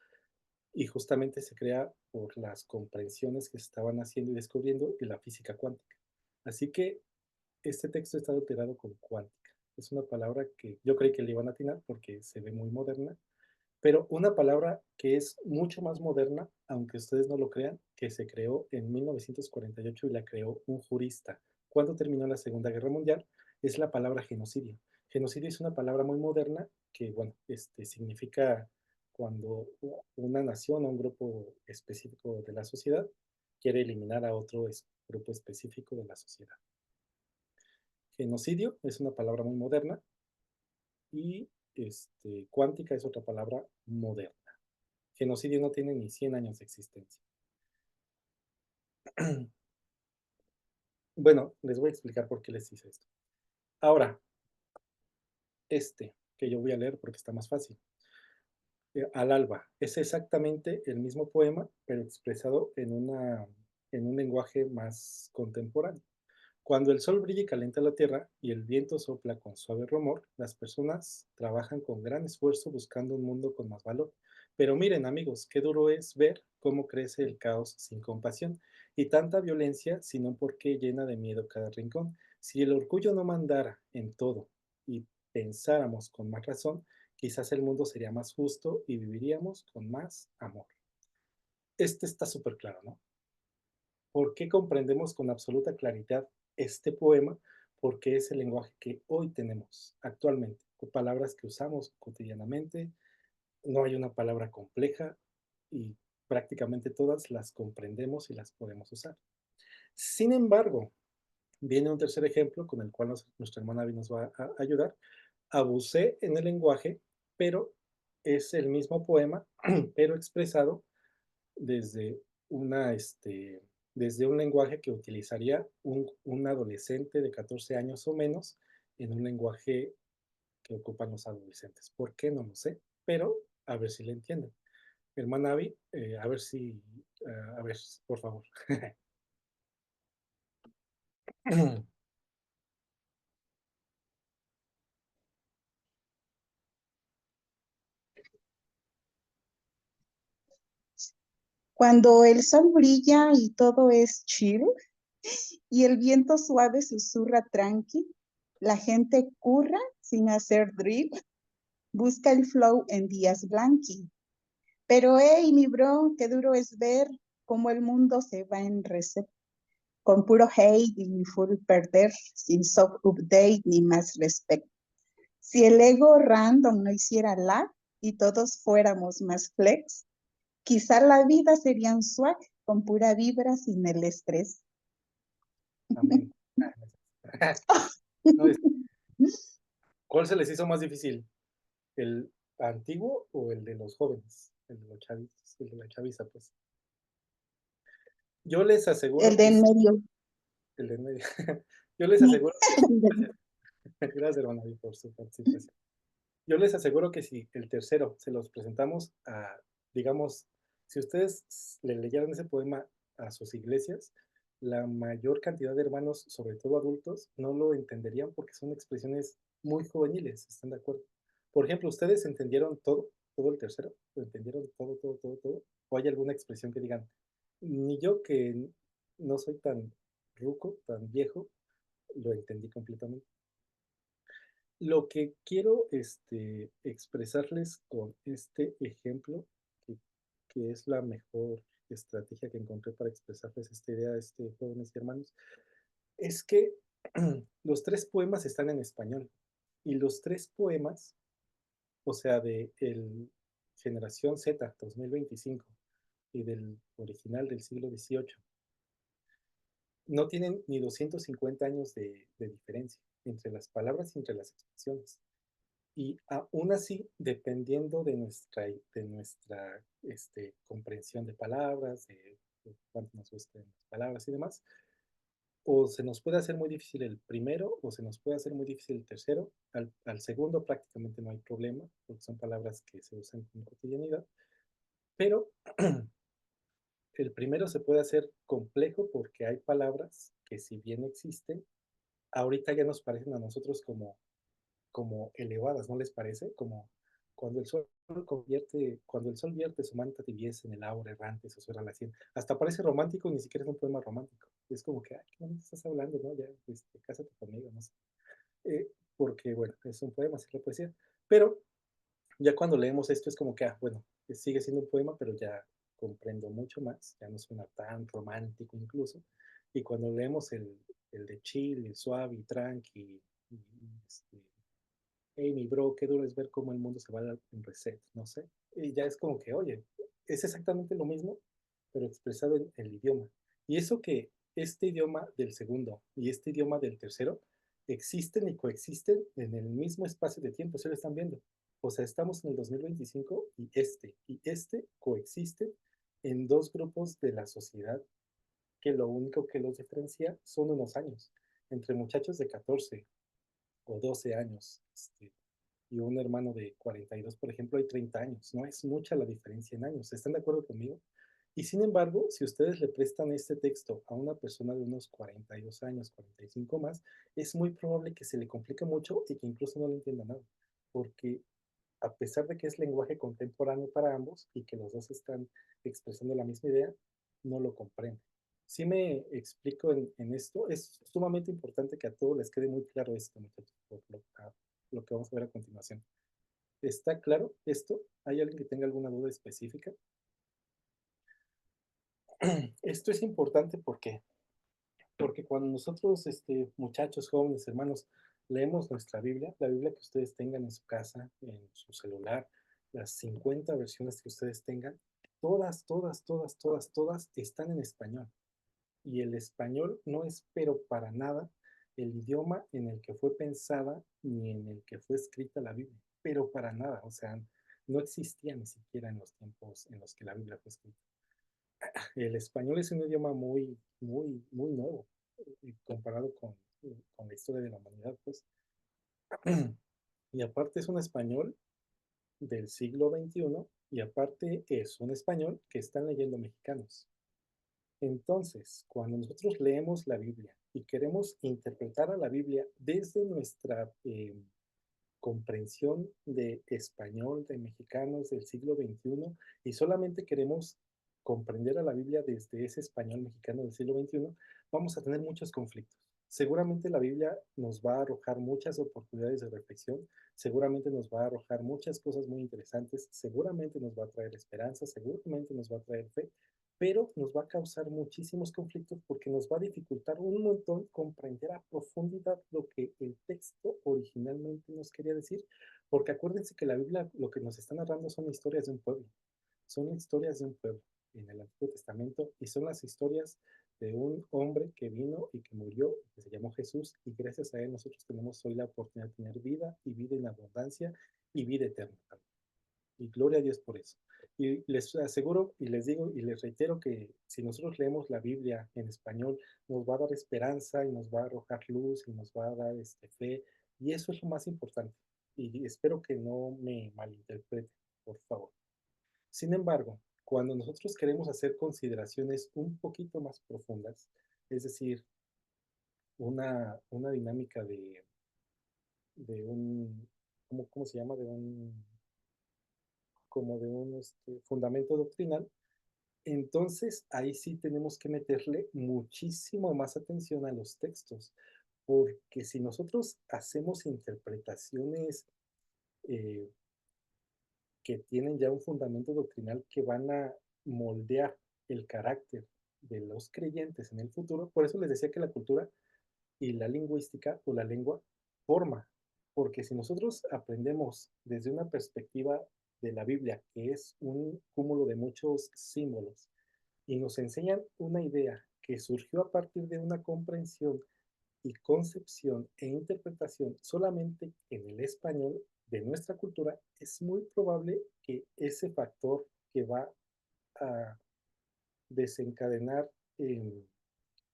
y justamente se crea por las comprensiones que se estaban haciendo y descubriendo de la física cuántica. Así que este texto está alterado con cuántica. Es una palabra que yo creí que le iban a atinar porque se ve muy moderna, pero una palabra que es mucho más moderna, aunque ustedes no lo crean, que se creó en 1948 y la creó un jurista. Cuando terminó la Segunda Guerra Mundial, es la palabra genocidio. Genocidio es una palabra muy moderna que, bueno, significa cuando una nación o un grupo específico de la sociedad quiere eliminar a otro grupo específico de la sociedad. Genocidio es una palabra muy moderna y cuántica es otra palabra moderna. Genocidio no tiene ni 100 años de existencia. Bueno, les voy a explicar por qué les hice esto. Ahora, que yo voy a leer porque está más fácil. Al alba, es exactamente el mismo poema, pero expresado en un lenguaje más contemporáneo. Cuando el sol brilla y calienta la tierra y el viento sopla con suave rumor, las personas trabajan con gran esfuerzo buscando un mundo con más valor. Pero miren, amigos, qué duro es ver cómo crece el caos sin compasión y tanta violencia sin un porqué llena de miedo cada rincón. Si el orgullo no mandara en todo y pensáramos con más razón, quizás el mundo sería más justo y viviríamos con más amor. Este está súper claro, ¿no? ¿Por qué comprendemos con absoluta claridad este poema? Porque es el lenguaje que hoy tenemos actualmente, con palabras que usamos cotidianamente. No hay una palabra compleja y prácticamente todas las comprendemos y las podemos usar. Sin embargo, viene un tercer ejemplo con el cual nuestra hermana Abby nos va a ayudar. Abusé en el lenguaje, pero es el mismo poema, pero expresado desde desde un lenguaje que utilizaría un adolescente de 14 años o menos en un lenguaje que ocupan los adolescentes. ¿Por qué? No lo sé, pero a ver si le entienden. Hermana Abby, a ver si, a ver, por favor. Cuando el sol brilla y todo es chill y el viento suave susurra tranqui, la gente curra sin hacer drill, busca el flow en días blanqui. Pero hey, mi bro, qué duro es ver cómo el mundo se va en reset, con puro hate y full perder, sin soft update ni más respect. Si el ego random no hiciera lag y todos fuéramos más flex, quizá la vida sería un swag con pura vibra sin el estrés. Amén. No, ¿cuál se les hizo más difícil? ¿El antiguo o el de los jóvenes? El de los chavitos, el de la chaviza, pues. Yo les El aseguro de que en sí, medio. el de en medio. Yo les aseguro que sí. Gracias, hermano, por su participación. Yo les aseguro que si el tercero se los presentamos a, digamos, si ustedes le leyeran ese poema a sus iglesias, la mayor cantidad de hermanos, sobre todo adultos, no lo entenderían porque son expresiones muy juveniles, ¿están de acuerdo? Por ejemplo, ¿ustedes entendieron todo, todo el tercero? ¿Lo entendieron todo, todo, todo, todo? ¿O hay alguna expresión que digan, ni yo que no soy tan ruco, tan viejo, lo entendí completamente? Lo que quiero expresarles con este ejemplo, que, que es la mejor estrategia que encontré para expresarles esta idea, jóvenes y hermanos, es que los tres poemas están en español y los tres poemas, o sea, de el Generación Z 2025 y del original del siglo XVIII, no tienen ni 250 años de diferencia entre las palabras y entre las expresiones. Y aún así, dependiendo de nuestra comprensión de palabras, de cuánto nos gustan las palabras y demás, o se nos puede hacer muy difícil el primero o se nos puede hacer muy difícil el tercero. Al segundo prácticamente no hay problema, porque son palabras que se usan con cotidianidad, pero el primero se puede hacer complejo porque hay palabras que si bien existen, ahorita ya nos parecen a nosotros como elevadas, ¿no les parece? Como cuando el sol vierte su manta tibieza en el aura errante, susurra la sien. Hasta parece romántico, ni siquiera es un poema romántico. Es como que, ay, qué bonito estás hablando, ¿no? Ya, cásate conmigo, no sé. Porque, bueno, es un poema, es la poesía. Pero ya cuando leemos esto es como que, bueno, sigue siendo un poema, pero ya comprendo mucho más, ya no suena tan romántico incluso. Y cuando leemos el de chill, el suave y tranqui, y, hey, mi bro, qué duro es ver cómo el mundo se va en reset, no sé. Y ya es como que, oye, es exactamente lo mismo, pero expresado en el idioma. Y eso que este idioma del segundo y este idioma del tercero existen y coexisten en el mismo espacio de tiempo, se lo están viendo. O sea, estamos en el 2025 y este coexisten en dos grupos de la sociedad que lo único que los diferencia son unos años. Entre muchachos de 14 o 12 años, y un hermano de 42, por ejemplo, hay 30 años. No es mucha la diferencia en años. ¿Están de acuerdo conmigo? Y sin embargo, si ustedes le prestan este texto a una persona de unos 42 años, 45 más, es muy probable que se le complique mucho y que incluso no le entienda nada. Porque a pesar de que es lenguaje contemporáneo para ambos y que los dos están expresando la misma idea, no lo comprende. Si me explico en esto, es sumamente importante que a todos les quede muy claro esto, muchachos, por lo que vamos a ver a continuación. ¿Está claro esto? ¿Hay alguien que tenga alguna duda específica? Esto es importante porque cuando nosotros, muchachos, jóvenes, hermanos, leemos nuestra Biblia, la Biblia que ustedes tengan en su casa, en su celular, las 50 versiones que ustedes tengan, todas, todas, todas, todas, todas están en español. Y el español no es, pero para nada, el idioma en el que fue pensada ni en el que fue escrita la Biblia, pero para nada, o sea, no existía ni siquiera en los tiempos en los que la Biblia fue escrita. El español es un idioma muy, muy, muy nuevo comparado con la historia de la humanidad, pues. Y aparte es un español del siglo XXI y aparte es un español que están leyendo mexicanos. Entonces, cuando nosotros leemos la Biblia y queremos interpretar a la Biblia desde nuestra comprensión de español, de mexicanos del siglo XXI, y solamente queremos comprender a la Biblia desde ese español mexicano del siglo XXI, vamos a tener muchos conflictos. Seguramente la Biblia nos va a arrojar muchas oportunidades de reflexión, seguramente nos va a arrojar muchas cosas muy interesantes, seguramente nos va a traer esperanza, seguramente nos va a traer fe, pero nos va a causar muchísimos conflictos porque nos va a dificultar un montón comprender a profundidad lo que el texto originalmente nos quería decir, porque acuérdense que la Biblia lo que nos está narrando son historias de un pueblo, son historias de un pueblo en el Antiguo Testamento y son las historias de un hombre que vino y que murió, que se llamó Jesús, y gracias a él nosotros tenemos hoy la oportunidad de tener vida y vida en abundancia y vida eterna también. Y gloria a Dios por eso. Y les aseguro y les digo y les reitero que si nosotros leemos la Biblia en español, nos va a dar esperanza y nos va a arrojar luz y nos va a dar fe. Y eso es lo más importante. Y espero que no me malinterpreten, por favor. Sin embargo, cuando nosotros queremos hacer consideraciones un poquito más profundas, es decir, una dinámica de un, ¿cómo se llama? Como de un fundamento doctrinal, entonces ahí sí tenemos que meterle muchísimo más atención a los textos, porque si nosotros hacemos interpretaciones eh, que tienen ya un fundamento doctrinal que van a moldear el carácter de los creyentes en el futuro, por eso les decía que la cultura y la lingüística o la lengua forma, porque si nosotros aprendemos desde una perspectiva de la Biblia, que es un cúmulo de muchos símbolos, y nos enseñan una idea que surgió a partir de una comprensión y concepción e interpretación solamente en el español de nuestra cultura, es muy probable que ese factor que va a desencadenar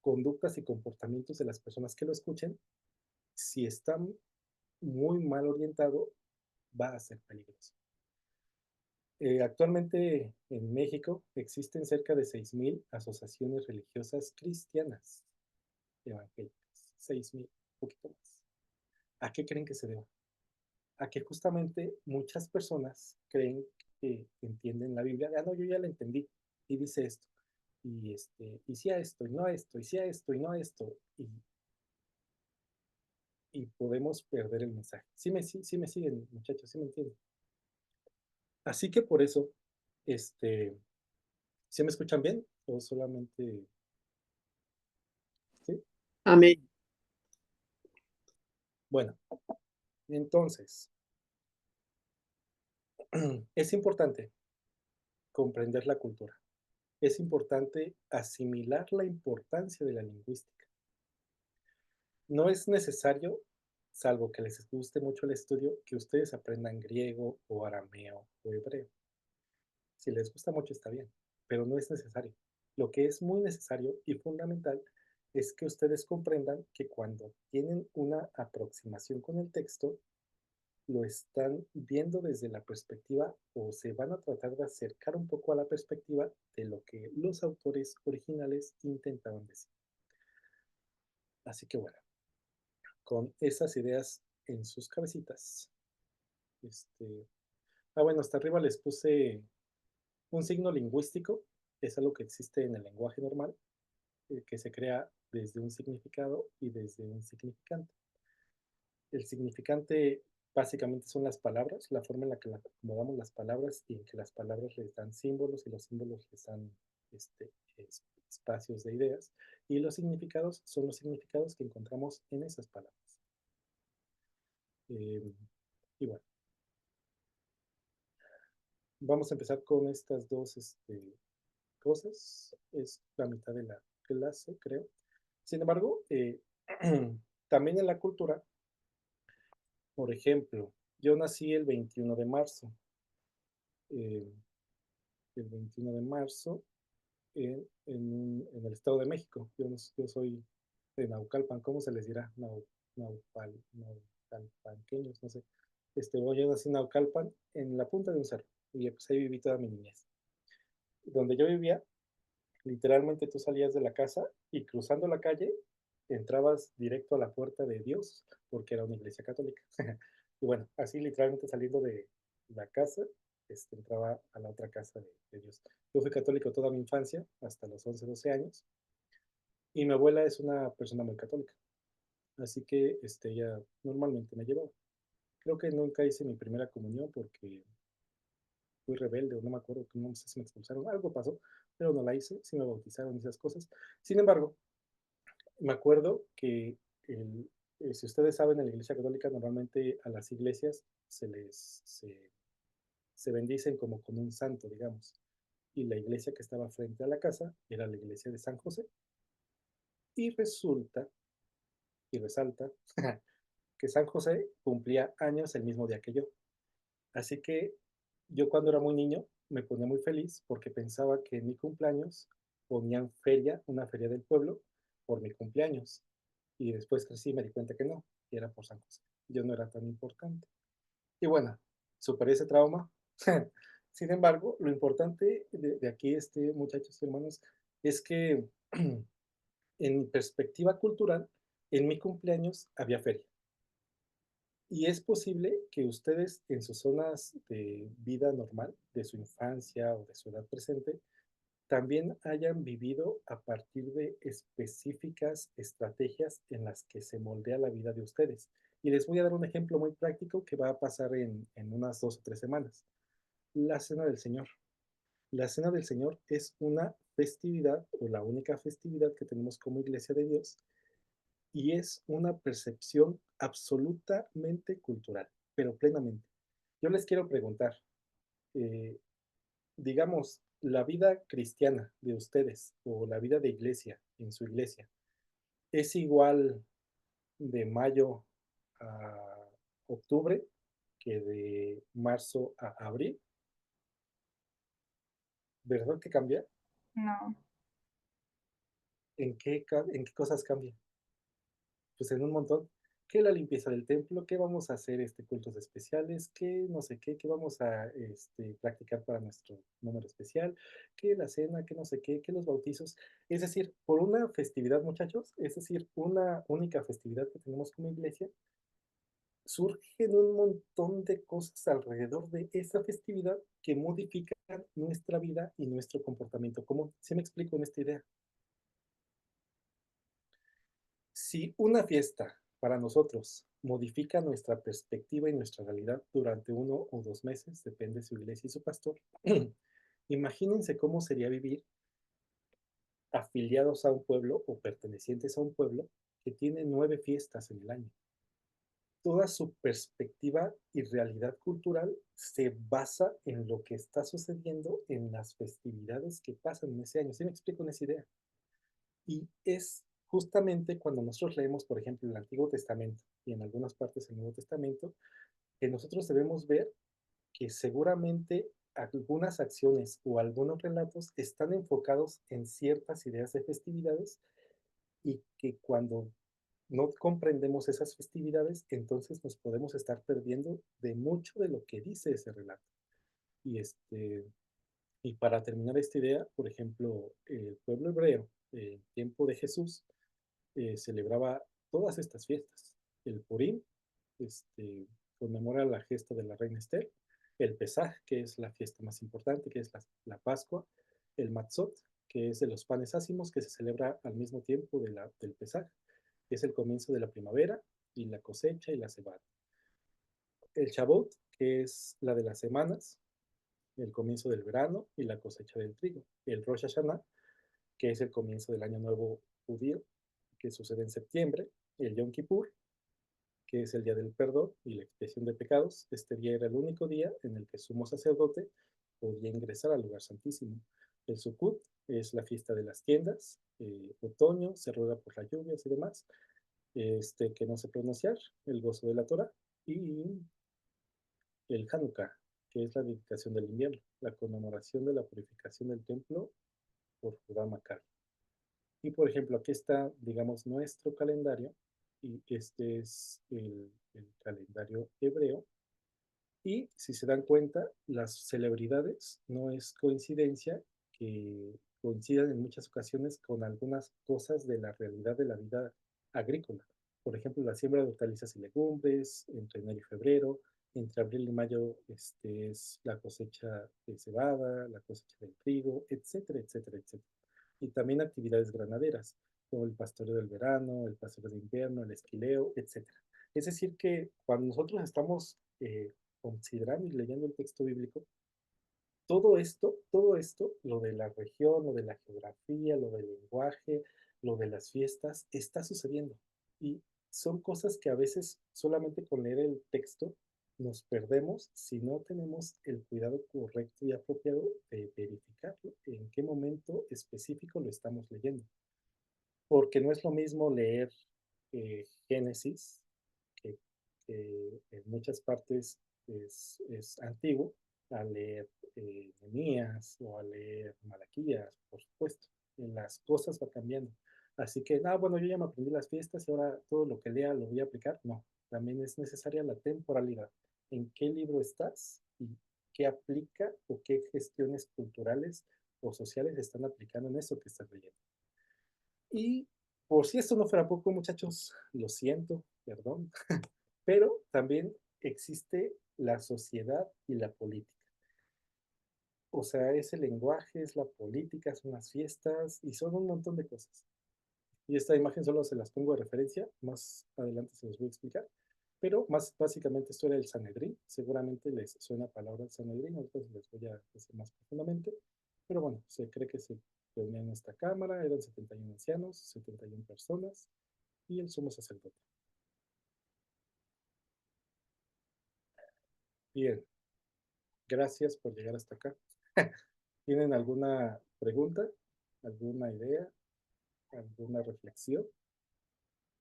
conductas y comportamientos de las personas que lo escuchen, si está muy mal orientado, va a ser peligroso. Actualmente en México existen cerca de 6,000 asociaciones religiosas cristianas evangélicas. 6,000, un poquito más. ¿A qué creen que se deba? A que justamente muchas personas creen que entienden la Biblia. Ah, no, yo ya la entendí. Y dice esto. Y sí a esto, y no a esto, y sí a esto, y no a esto. Y podemos perder el mensaje. Sí me siguen, muchachos, sí me entienden. Así que por eso, ¿sí me escuchan bien? ¿O solamente, sí? Amén. Bueno, entonces, es importante comprender la cultura. Es importante asimilar la importancia de la lingüística. No es necesario, salvo que les guste mucho el estudio, que ustedes aprendan griego o arameo o hebreo. Si les gusta mucho está bien, pero no es necesario. Lo que es muy necesario y fundamental es que ustedes comprendan que cuando tienen una aproximación con el texto, lo están viendo desde la perspectiva o se van a tratar de acercar un poco a la perspectiva de lo que los autores originales intentaban decir. Así que bueno, con esas ideas en sus cabecitas, bueno, hasta arriba les puse un signo lingüístico, es algo que existe en el lenguaje normal, que se crea desde un significado y desde un significante. El significante básicamente son las palabras, la forma en la que acomodamos las palabras y en que las palabras les dan símbolos y los símbolos les dan espacios de ideas, y los significados son los significados que encontramos en esas palabras. Y bueno, vamos a empezar con estas dos cosas. Es la mitad de la clase, creo. Sin embargo, también en la cultura, por ejemplo, yo nací el 21 de marzo. Eh, el 21 de marzo en el Estado de México. Yo soy de Naucalpan, ¿cómo se les dirá? Naucalpanqueños, no sé. Yo nací en Naucalpan, en la punta de un cerro, y pues ahí viví toda mi niñez. Donde yo vivía, literalmente tú salías de la casa y cruzando la calle entrabas directo a la puerta de Dios, porque era una iglesia católica. Y bueno, así literalmente saliendo de la casa, entraba a la otra casa de Dios. Yo fui católico toda mi infancia, hasta los 11, 12 años, y mi abuela es una persona muy católica, así que ella normalmente me llevaba. Creo que nunca hice mi primera comunión porque fui rebelde o no me acuerdo, no sé si me expulsaron, algo pasó, pero no la hice, sí me bautizaron y esas cosas. Sin embargo, me acuerdo que si ustedes saben, en la Iglesia Católica normalmente a las iglesias se bendicen como con un santo, digamos. Y la iglesia que estaba frente a la casa era la iglesia de San José. Y resulta y resalta que San José cumplía años el mismo día que yo. Así que yo cuando era muy niño me ponía muy feliz porque pensaba que en mi cumpleaños ponían feria, una feria del pueblo, por mi cumpleaños. Y después crecí y me di cuenta que no, que era por San José. Yo no era tan importante. Y bueno, superé ese trauma. Sin embargo, lo importante de aquí, muchachos y hermanos, es que en perspectiva cultural, en mi cumpleaños había feria. Y es posible que ustedes en sus zonas de vida normal, de su infancia o de su edad presente, también hayan vivido a partir de específicas estrategias en las que se moldea la vida de ustedes. Y les voy a dar un ejemplo muy práctico que va a pasar en unas 2 o 3 semanas. La Cena del Señor. La Cena del Señor es una festividad o la única festividad que tenemos como Iglesia de Dios y es una percepción absolutamente cultural, pero plenamente. Yo les quiero preguntar, eh, digamos, la vida cristiana de ustedes o la vida de iglesia en su iglesia, ¿es igual de mayo a octubre que de marzo a abril? ¿Verdad que cambia? No, ¿En qué cosas cambia? Pues en un montón. Que la limpieza del templo, que vamos a hacer cultos especiales, que no sé qué, que vamos a practicar para nuestro número especial, que la cena, que no sé qué, que los bautizos. Es decir, por una festividad, muchachos, es decir, una única festividad que tenemos como iglesia, surgen un montón de cosas alrededor de esa festividad que modifican nuestra vida y nuestro comportamiento común. ¿Sí me explico en esta idea? Si una fiesta para nosotros modifica nuestra perspectiva y nuestra realidad durante 1 o 2 meses, depende de su iglesia y su pastor, imagínense cómo sería vivir afiliados a un pueblo o pertenecientes a un pueblo que tiene 9 fiestas en el año. Toda su perspectiva y realidad cultural se basa en lo que está sucediendo en las festividades que pasan en ese año. ¿Sí me explico en esa idea? Y es justamente cuando nosotros leemos, por ejemplo, el Antiguo Testamento y en algunas partes el Nuevo Testamento, que nosotros debemos ver que seguramente algunas acciones o algunos relatos están enfocados en ciertas ideas de festividades y que cuando no comprendemos esas festividades, entonces nos podemos estar perdiendo de mucho de lo que dice ese relato. Y, y para terminar esta idea, por ejemplo, el pueblo hebreo, en tiempo de Jesús, celebraba todas estas fiestas. El Purim conmemora la gesta de la reina Esther, el Pesaj, que es la fiesta más importante, que es la Pascua, el Matzot, que es de los panes ácimos, que se celebra al mismo tiempo del Pesaj, que es el comienzo de la primavera y la cosecha y la cebada. El Shavuot, que es la de las semanas, el comienzo del verano y la cosecha del trigo. El Rosh Hashanah, que es el comienzo del Año Nuevo judío, que sucede en septiembre, el Yom Kippur, que es el día del perdón y la expiación de pecados. Este día era el único día en el que el sumo sacerdote podía ingresar al lugar santísimo. El Sukkot es la fiesta de las tiendas, otoño, se ruega por las lluvias y demás, que no sé pronunciar, el gozo de la Torah, y el Hanukkah, que es la dedicación del invierno, la conmemoración de la purificación del templo por Judá Maccabi. Y por ejemplo, aquí está, digamos, nuestro calendario, y este es el calendario hebreo. Y si se dan cuenta, las celebridades no es coincidencia que coincidan en muchas ocasiones con algunas cosas de la realidad de la vida agrícola. Por ejemplo, la siembra de hortalizas y legumbres entre enero y febrero, entre abril y mayo es la cosecha de cebada, la cosecha del trigo, etcétera, etcétera, etcétera. Y también actividades granaderas, como el pastoreo del verano, el pastoreo de invierno, el esquileo, etcétera. Es decir, que cuando nosotros estamos considerando y leyendo el texto bíblico, todo esto, lo de la región, lo de la geografía, lo del lenguaje, lo de las fiestas, está sucediendo. Y son cosas que a veces solamente con leer el texto nos perdemos si no tenemos el cuidado correcto y apropiado de verificar en qué momento específico lo estamos leyendo. Porque no es lo mismo leer Génesis, que, que en muchas partes es antiguo, a leer Nehemías o a leer Malaquías, por supuesto. Las cosas van cambiando. Así que, bueno, yo ya me aprendí las fiestas y ahora todo lo que lea lo voy a aplicar. No, también es necesaria la temporalidad. ¿En qué libro estás y qué aplica o qué gestiones culturales o sociales están aplicando en eso que estás leyendo? Y por si esto no fuera poco, muchachos, lo siento, perdón, pero también existe la sociedad y la política. O sea, es el lenguaje, es la política, son las fiestas y son un montón de cosas. Y esta imagen solo se las pongo de referencia, más adelante se los voy a explicar. Pero más básicamente esto era el Sanedrín, seguramente les suena palabra el Sanedrín, ahorita les voy a decir más profundamente. Pero bueno, se cree que se reunían en esta cámara, eran 71 ancianos, 71 personas y el sumo sacerdote. Bien, gracias por llegar hasta acá. ¿Tienen alguna pregunta, alguna idea, alguna reflexión?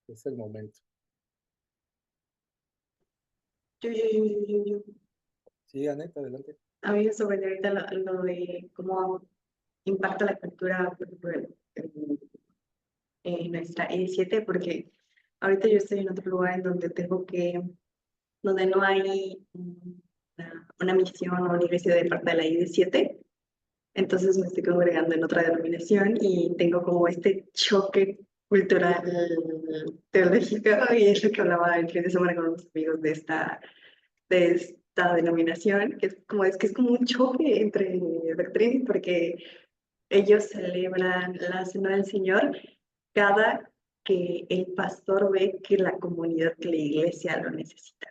Es el momento. Yo. Sí, Aneta, adelante. A mí me sorprendió ahorita lo de cómo impacta la cultura por ejemplo, en nuestra E17, porque ahorita yo estoy en otro lugar en donde donde no hay una misión o una iglesia de parte de la I17. Entonces me estoy congregando en otra denominación y tengo como este choque cultural teológico, y es lo que hablaba el fin de semana con unos amigos de esta denominación, que es como un choque entre doctrinas, porque ellos celebran la Cena del Señor cada que el pastor ve que la comunidad, que la iglesia lo necesita.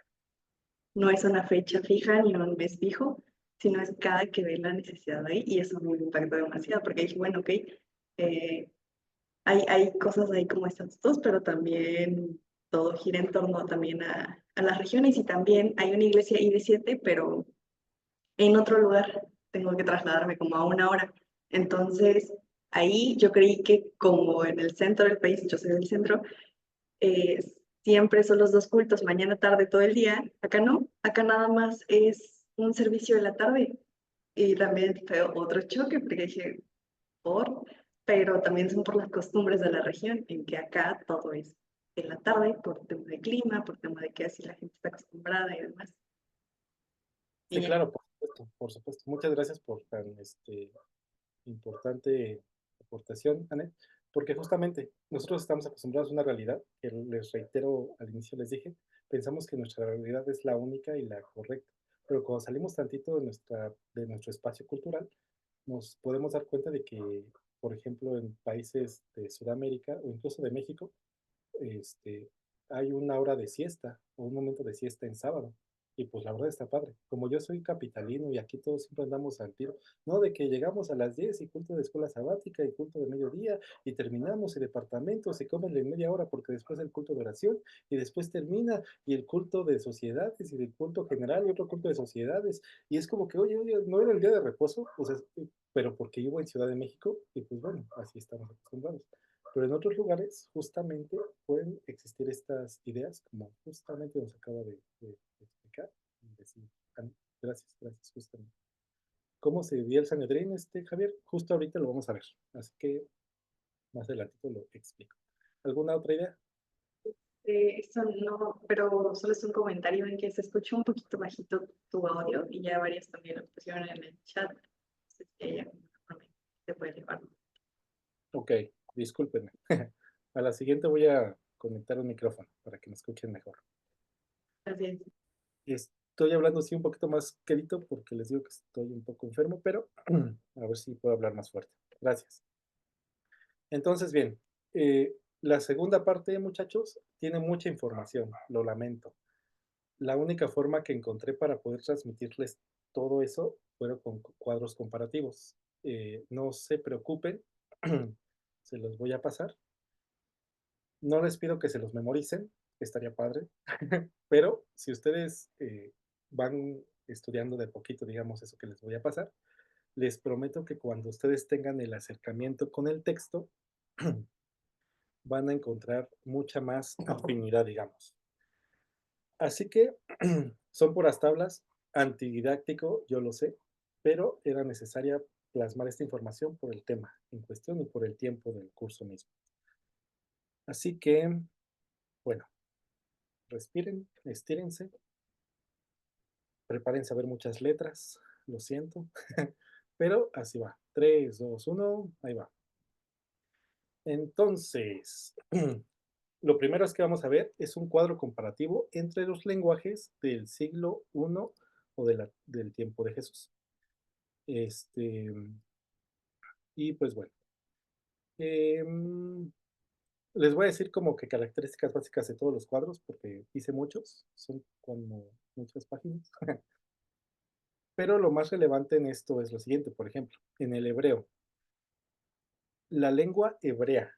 No es una fecha fija ni un mes fijo, sino es cada que ve la necesidad ahí, y eso me impactó demasiado, porque dije, bueno, ok, eh, hay cosas ahí como estatutos, pero también todo gira en torno también a las regiones, y también hay una iglesia I17, pero en otro lugar tengo que trasladarme como a 1 hora. Entonces, ahí yo creí que como en el centro del país, yo soy del centro, eh, siempre son los dos cultos, mañana, tarde, todo el día. Acá no, acá nada más es un servicio de la tarde. Y también fue otro choque, porque dije, pero también son por las costumbres de la región, en que acá todo es en la tarde, por tema de clima, por tema de que así la gente está acostumbrada y demás. Sí, Y ya. claro, por supuesto, por supuesto. Muchas gracias por tan importante aportación, Anet, porque justamente nosotros estamos acostumbrados a una realidad que les reitero al inicio les dije, pensamos que nuestra realidad es la única y la correcta, pero cuando salimos tantito de nuestro espacio cultural, nos podemos dar cuenta de que, por ejemplo, en países de Sudamérica o incluso de México, este, hay una hora de siesta o un momento de siesta en sábado. Y pues la verdad está padre. Como yo soy capitalino y aquí todos siempre andamos al tiro, ¿no? De que llegamos a las 10 y culto de escuela sabática y culto de mediodía y terminamos y departamentos y comen en media hora porque después el culto de oración y después termina y el culto de sociedades y el culto general y otro culto de sociedades. Y es como que, oye, oye, ¿no era el día de reposo? O sea, pero porque vivo en Ciudad de México y pues bueno, así estamos acostumbrados. Pero en otros lugares justamente pueden existir estas ideas como justamente nos acaba de explicar. Y decir, ah, gracias, gracias, justamente. ¿Cómo se vivía el Sanedrín, Javier? Justo ahorita lo vamos a ver. Así que más adelantito lo explico. ¿Alguna otra idea? Eso no, pero solo es un comentario en que se escuchó un poquito bajito tu audio y ya varios también lo pusieron en el chat. Entonces, ya se puede llevar. Ok, discúlpenme. A la siguiente voy a conectar un micrófono para que me escuchen mejor. Gracias. Estoy hablando así un poquito más quedito porque les digo que estoy un poco enfermo, pero a ver si puedo hablar más fuerte. Gracias. Entonces, bien, la segunda parte, muchachos, tiene mucha información, lo lamento. La única forma que encontré para poder transmitirles todo eso fueron con cuadros comparativos. No se preocupen, se los voy a pasar. No les pido que se los memoricen, estaría padre, pero si ustedes van estudiando de poquito, digamos, eso que les voy a pasar, les prometo que cuando ustedes tengan el acercamiento con el texto, van a encontrar mucha más afinidad, digamos. Así que son puras tablas, antididáctico, yo lo sé, pero era necesaria plasmar esta información por el tema en cuestión y por el tiempo del curso mismo. Así que, bueno, respiren, estírense, prepárense a ver muchas letras, lo siento, pero así va. 3, 2, 1, ahí va. Entonces, lo primero es que vamos a ver es un cuadro comparativo entre los lenguajes del siglo I o del tiempo de Jesús. Y pues bueno, les voy a decir como que características básicas de todos los cuadros, porque hice muchos, son como muchas páginas. Pero lo más relevante en esto es lo siguiente, por ejemplo, en el hebreo. La lengua hebrea,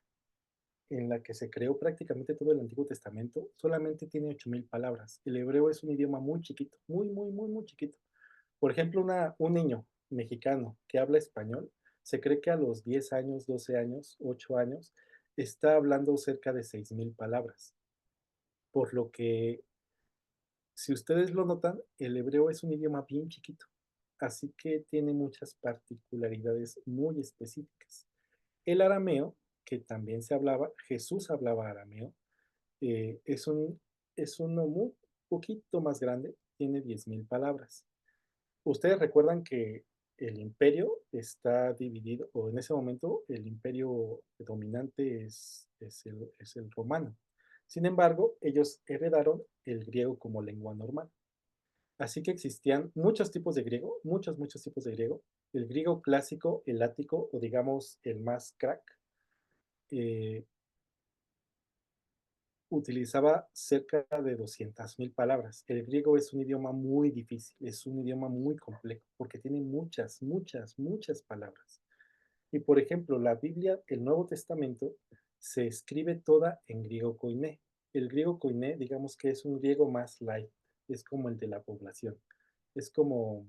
en la que se creó prácticamente todo el Antiguo Testamento, solamente tiene 8,000 palabras. El hebreo es un idioma muy chiquito, muy, muy, muy, muy chiquito. Por ejemplo, un niño mexicano que habla español, se cree que a los 10 años, 12 años, 8 años, está hablando cerca de 6,000 palabras. Por lo que, si ustedes lo notan, el hebreo es un idioma bien chiquito. Así que tiene muchas particularidades muy específicas. El arameo, que también se hablaba, Jesús hablaba arameo, eh, es, un, es uno muy poquito más grande, tiene 10,000 palabras. Ustedes recuerdan que el imperio está dividido, o en ese momento el imperio dominante es el romano. Sin embargo, ellos heredaron el griego como lengua normal. Así que existían muchos tipos de griego, muchos, muchos tipos de griego. El griego clásico, el ático, o digamos el más crack, eh, utilizaba cerca de 200,000 palabras. El griego es un idioma muy difícil, es un idioma muy complejo, porque tiene muchas, muchas, muchas palabras. Y por ejemplo, la Biblia, el Nuevo Testamento, se escribe toda en griego koiné. El griego koiné, digamos que es un griego más light, es como el de la población. Es como,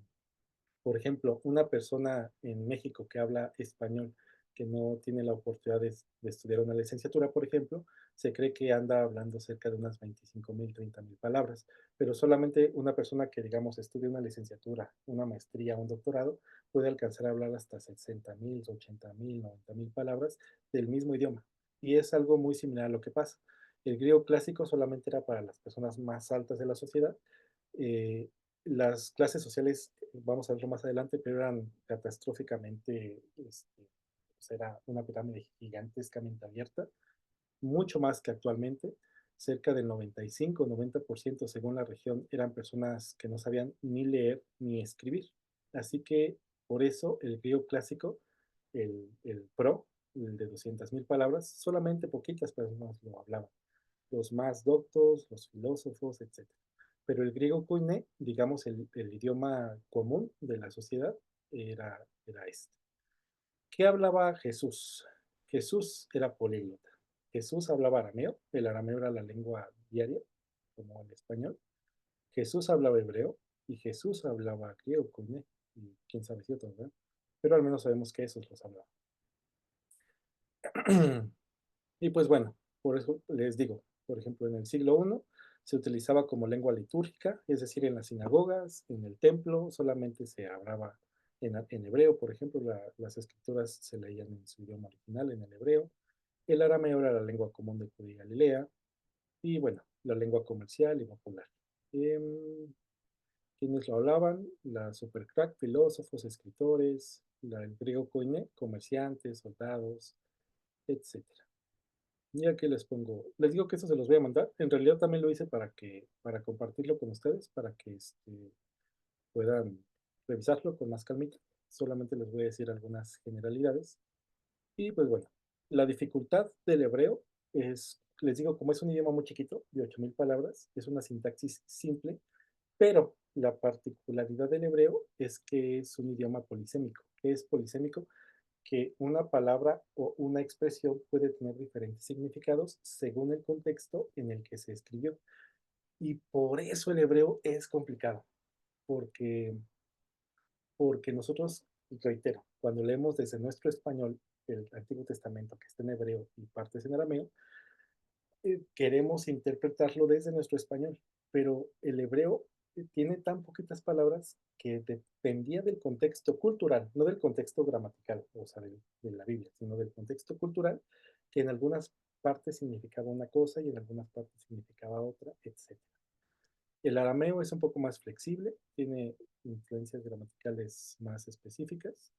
por ejemplo, una persona en México que habla español, que no tiene la oportunidad de estudiar una licenciatura, por ejemplo, se cree que anda hablando cerca de unas 25,000, 30,000 palabras, pero solamente una persona que, digamos, estudia una licenciatura, una maestría, un doctorado, puede alcanzar a hablar hasta 60,000, 80,000, 90,000 palabras del mismo idioma. Y es algo muy similar a lo que pasa. El griego clásico solamente era para las personas más altas de la sociedad. eh, las clases sociales, vamos a verlo más adelante, pero eran catastróficamente, pues era una pirámide gigantescamente abierta, mucho más que actualmente. Cerca del 95-90% según la región eran personas que no sabían ni leer ni escribir. Así que por eso el griego clásico, el pro, el de 200,000 palabras, solamente poquitas personas lo hablaban. Los más doctos, los filósofos, etc. Pero el griego koiné, digamos el idioma común de la sociedad, era este. ¿Qué hablaba Jesús? Jesús era políglota. Jesús hablaba arameo, el arameo era la lengua diaria, como el español. Jesús hablaba hebreo y Jesús hablaba griego, koiné, y quién sabe si otros, ¿verdad? Pero al menos sabemos que esos los hablaba. Y pues bueno, por eso les digo, por ejemplo, en el siglo I se utilizaba como lengua litúrgica, es decir, en las sinagogas, en el templo, solamente se hablaba en hebreo, por ejemplo, las escrituras se leían en su idioma original, en el hebreo. El arameo era la lengua común de Judea y Galilea, y bueno, la lengua comercial y popular. ¿Quiénes lo hablaban? La supercrack, filósofos, escritores, el griego koiné, comerciantes, soldados, etcétera. Y aquí les pongo, les digo que esto se los voy a mandar. En realidad también lo hice para compartirlo con ustedes, para que puedan revisarlo con más calmita. Solamente les voy a decir algunas generalidades. Y pues bueno, la dificultad del hebreo es, les digo, como es un idioma muy chiquito, de 8000 palabras, es una sintaxis simple, pero la particularidad del hebreo es que es un idioma polisémico. ¿Qué es polisémico? Que una palabra o una expresión puede tener diferentes significados según el contexto en el que se escribió. Y por eso el hebreo es complicado, porque, porque nosotros, reitero, cuando leemos desde nuestro español el Antiguo Testamento, que está en hebreo y partes en arameo, queremos interpretarlo desde nuestro español, pero el hebreo tiene tan poquitas palabras que dependía del contexto cultural, no del contexto gramatical, o sea, de la Biblia, sino del contexto cultural, que en algunas partes significaba una cosa y en algunas partes significaba otra, etc. El arameo es un poco más flexible, tiene influencias gramaticales más específicas.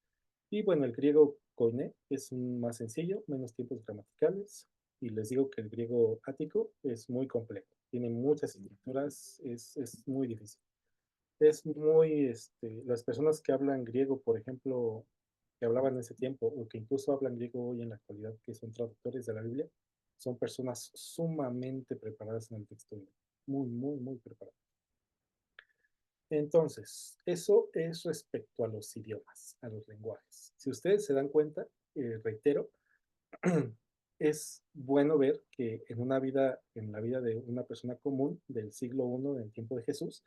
Y bueno, el griego koiné es más sencillo, menos tiempos gramaticales. Y les digo que el griego ático es muy complejo, tiene muchas estructuras, es muy difícil. Es muy, las personas que hablan griego, por ejemplo, que hablaban en ese tiempo, o que incluso hablan griego hoy en la actualidad, que son traductores de la Biblia, son personas sumamente preparadas en el texto bíblico. Muy, muy, muy preparadas. Entonces, eso es respecto a los idiomas, a los lenguajes. Si ustedes se dan cuenta, reitero, es bueno ver que en la vida de una persona común del siglo I, del tiempo de Jesús,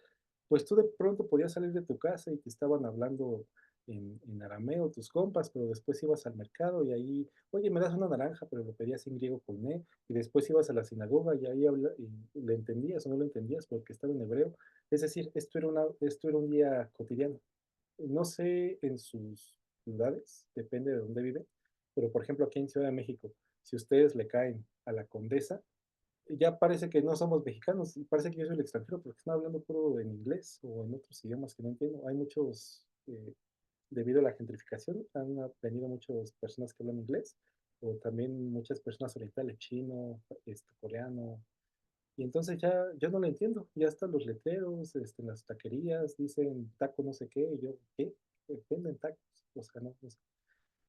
pues tú de pronto podías salir de tu casa y te estaban hablando en arameo tus compas, pero después ibas al mercado y ahí, oye, me das una naranja, pero lo pedías en griego koiné, y después ibas a la sinagoga y ahí y le entendías o no lo entendías porque estaba en hebreo. Es decir, esto era un día cotidiano. No sé en sus ciudades, depende de dónde viven, pero por ejemplo aquí en Ciudad de México, si ustedes le caen a la Condesa, ya parece que no somos mexicanos, y parece que yo soy el extranjero porque están hablando puro en inglés o en otros idiomas que no entiendo. Hay muchos, debido a la gentrificación, han venido muchas personas que hablan inglés, o también muchas personas orientales, chino, coreano, y entonces ya yo no lo entiendo, ya están los letreros, en las taquerías dicen taco no sé qué, y yo, ¿qué? Venden tacos, o sea, no sé.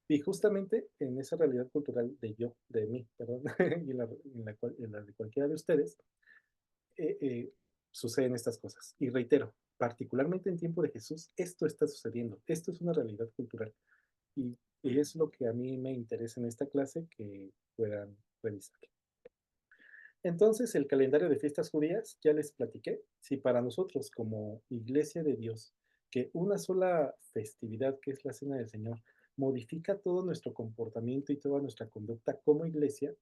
Y justamente en esa realidad cultural de mí, perdón, y en la de cualquiera de ustedes, eh, eh, suceden estas cosas. Y reitero, particularmente en tiempo de Jesús, esto está sucediendo, esto es una realidad cultural. Y es lo que a mí me interesa en esta clase que puedan revisar. Entonces, el calendario de fiestas judías, ya les platiqué, si para nosotros como iglesia de Dios, que una sola festividad, que es la Cena del Señor, modifica todo nuestro comportamiento y toda nuestra conducta como iglesia,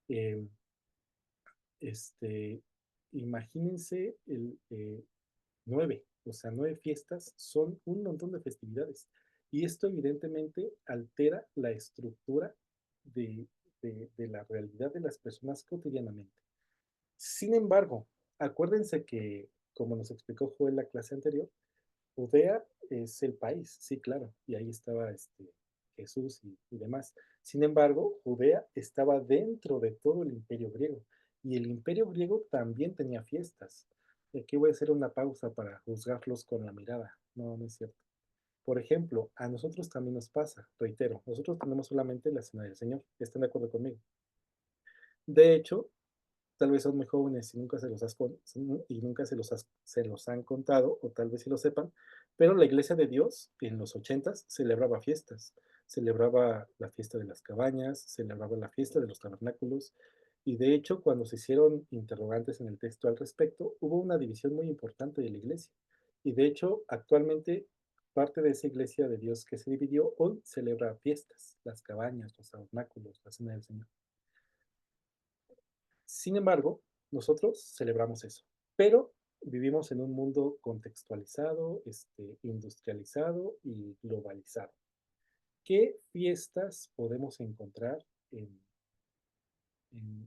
eh, este, imagínense 9, o sea, 9 fiestas son un montón de festividades. Y esto evidentemente altera la estructura de, de la realidad de las personas cotidianamente. Sin embargo, acuérdense que, como nos explicó Joel en la clase anterior, Judea es el país, sí, claro, y ahí estaba Jesús y demás. Sin embargo, Judea estaba dentro de todo el imperio griego, y el imperio griego también tenía fiestas. Aquí voy a hacer una pausa para juzgarlos con la mirada. No, no es cierto. Por ejemplo, a nosotros también nos pasa, reitero, nosotros tenemos solamente la Cena del Señor. ¿Están de acuerdo conmigo? De hecho, tal vez son muy jóvenes y nunca se los han contado, o tal vez sí lo sepan, pero la Iglesia de Dios en los 80s celebraba fiestas. Celebraba la fiesta de las cabañas, celebraba la fiesta de los tabernáculos, y de hecho, cuando se hicieron interrogantes en el texto al respecto, hubo una división muy importante de la Iglesia. Y de hecho, actualmente, parte de esa Iglesia de Dios que se dividió hoy celebra fiestas, las cabañas, los tabernáculos, la cena del Señor. Sin embargo, nosotros celebramos eso, pero vivimos en un mundo contextualizado, industrializado y globalizado. ¿Qué fiestas podemos encontrar en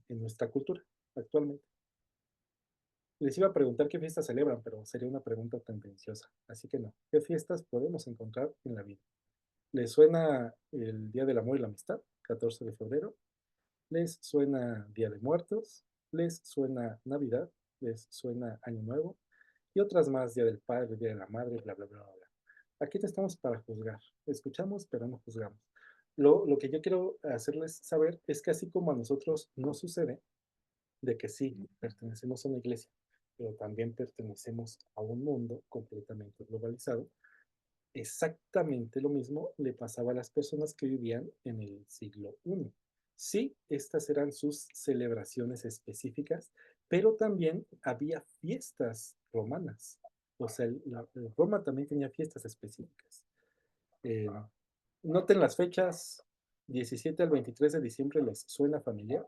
nuestra cultura actualmente? Les iba a preguntar qué fiestas celebran, pero sería una pregunta tendenciosa, así que no. ¿Qué fiestas podemos encontrar en la vida? ¿Les suena el Día del Amor y la Amistad, 14 de febrero? ¿Les suena Día de Muertos? ¿Les suena Navidad? ¿Les suena Año Nuevo? Y otras más, Día del Padre, Día de la Madre, bla, bla, bla, bla. Aquí no estamos para juzgar. Escuchamos, pero no juzgamos. Lo que yo quiero hacerles saber es que así como a nosotros nos sucede, de que sí, pertenecemos a una iglesia, pero también pertenecemos a un mundo completamente globalizado, exactamente lo mismo le pasaba a las personas que vivían en el siglo I. Sí, estas eran sus celebraciones específicas, pero también había fiestas romanas. O sea, Roma también tenía fiestas específicas. Eh, Noten las fechas, 17 al 23 de diciembre les suena familiar,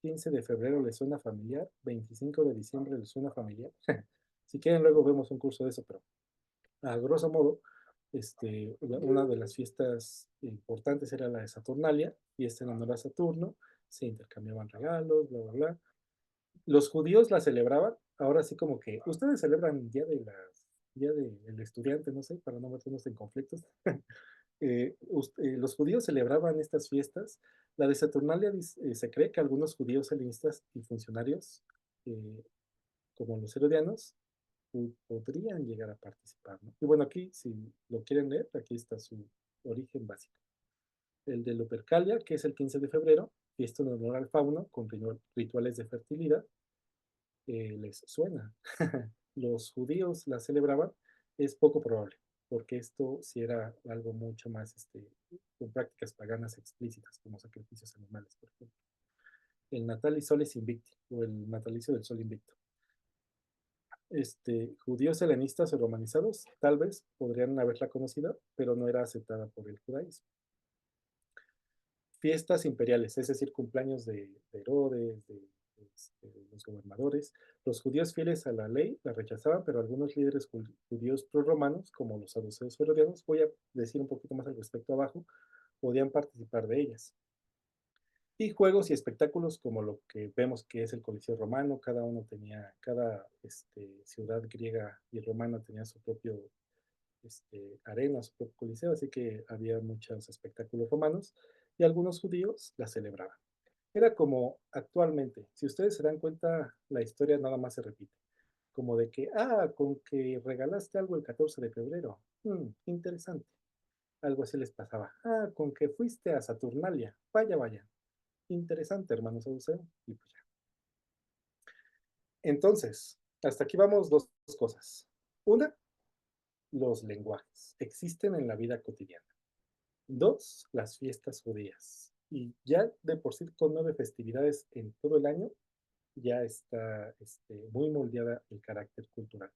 15 de febrero les suena familiar, 25 de diciembre les suena familiar. Si quieren, luego vemos un curso de eso, pero a grosso modo, una de las fiestas importantes era la de Saturnalia, fiesta en honor a Saturno, se intercambiaban regalos, bla, bla, bla. Los judíos la celebraban, ahora sí como que, ustedes celebran Día del Estudiante, no sé, para no meternos en conflictos. Los judíos celebraban estas fiestas. La de Saturnalia se cree que algunos judíos helenistas y funcionarios, eh, como los herodianos, podrían llegar a participar, ¿no? Y bueno, aquí, si lo quieren leer, aquí está su origen básico. El de Lupercalia, que es el 15 de febrero, fiesta en honor al fauno, con rituales de fertilidad, les suena. Los judíos la celebraban, es poco probable, porque esto sí era algo mucho más, con prácticas paganas explícitas, como sacrificios animales, por ejemplo. El Natalis Solis Invicti, o el natalicio del sol invicto. Judíos helenistas o romanizados tal vez podrían haberla conocido, pero no era aceptada por el judaísmo. Fiestas imperiales, es decir, cumpleaños de Herodes, de los gobernadores. Los judíos fieles a la ley la rechazaban, pero algunos líderes judíos proromanos, como los saduceos herodianos, voy a decir un poquito más al respecto abajo, podían participar de ellas. Y juegos y espectáculos como lo que vemos que es el Coliseo Romano, cada ciudad griega y romana tenía su propio arena, su propio coliseo, así que había muchos espectáculos romanos y algunos judíos la celebraban. Era como actualmente, si ustedes se dan cuenta, la historia nada más se repite, como de que, con que regalaste algo el 14 de febrero, interesante, algo así les pasaba, con que fuiste a Saturnalia, vaya, vaya, interesante, hermano Saduceo, y pues ya. Entonces, hasta aquí vamos dos cosas. Una, los lenguajes existen en la vida cotidiana. Dos, las fiestas judías. Y ya de por sí con 9 festividades en todo el año, ya está muy moldeada el carácter cultural.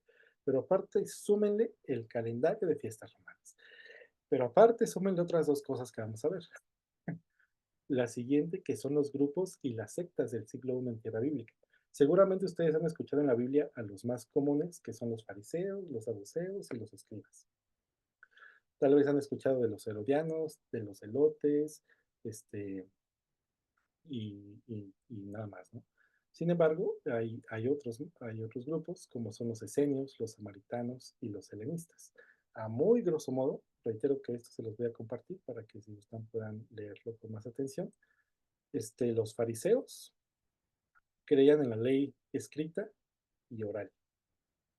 Pero aparte, súmenle el calendario de fiestas romanas. Pero aparte, súmenle otras dos cosas que vamos a ver. La siguiente, que son los grupos y las sectas del siglo I en tierra bíblica. Seguramente ustedes han escuchado en la Biblia a los más comunes, que son los fariseos, los saduceos y los escribas. Tal vez han escuchado de los herodianos, de los elotes, y nada más, ¿no? Sin embargo, hay otros grupos, como son los esenios, los samaritanos y los helenistas. A muy grosso modo, reitero que esto se los voy a compartir para que si gustan puedan leerlo con más atención. Los fariseos creían en la ley escrita y oral.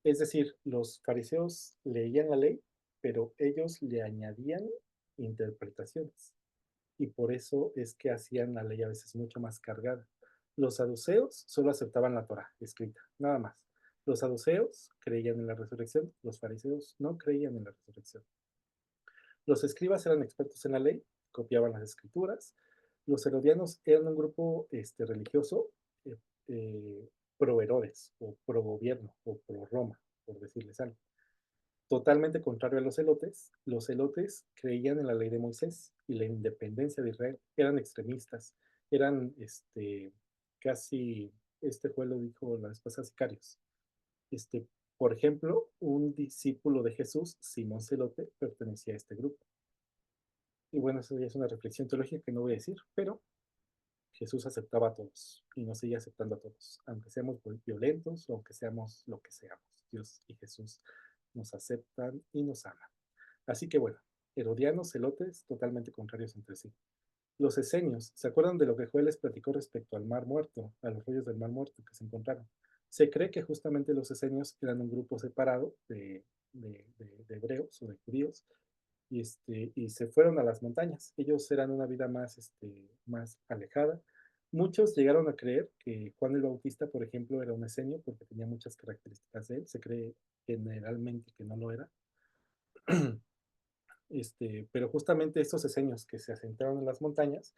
Es decir, los fariseos leían la ley, pero ellos le añadían interpretaciones. Y por eso es que hacían la ley a veces mucho más cargada, Los saduceos solo aceptaban la Torá escrita, nada más. Los saduceos creían en la resurrección, los fariseos no creían en la resurrección. Los escribas eran expertos en la ley, copiaban las escrituras. Los herodianos eran un grupo religioso eh, pro Herodes, o pro gobierno, o pro Roma, por decirles algo. Totalmente contrario a los celotes creían en la ley de Moisés y la independencia de Israel. Eran extremistas, eran casi, este juez lo dijo la vez pasada, sicarios. Por ejemplo, un discípulo de Jesús, Simón Celote, pertenecía a este grupo. Y bueno, eso ya es una reflexión teológica que no voy a decir, pero Jesús aceptaba a todos y nos sigue aceptando a todos, aunque seamos violentos o aunque seamos lo que seamos. Dios y Jesús nos aceptan y nos aman. Así que bueno, herodianos, celotes, totalmente contrarios entre sí. Los esenios, ¿se acuerdan de lo que Joel les platicó respecto al Mar Muerto, a los rollos del Mar Muerto que se encontraron? Se cree que justamente los esenios eran un grupo separado de hebreos o de judíos y se fueron a las montañas. Ellos eran una vida más alejada. Muchos llegaron a creer que Juan el Bautista, por ejemplo, era un esenio porque tenía muchas características de él. Se cree generalmente que no lo era. Pero justamente estos esenios que se asentaron en las montañas,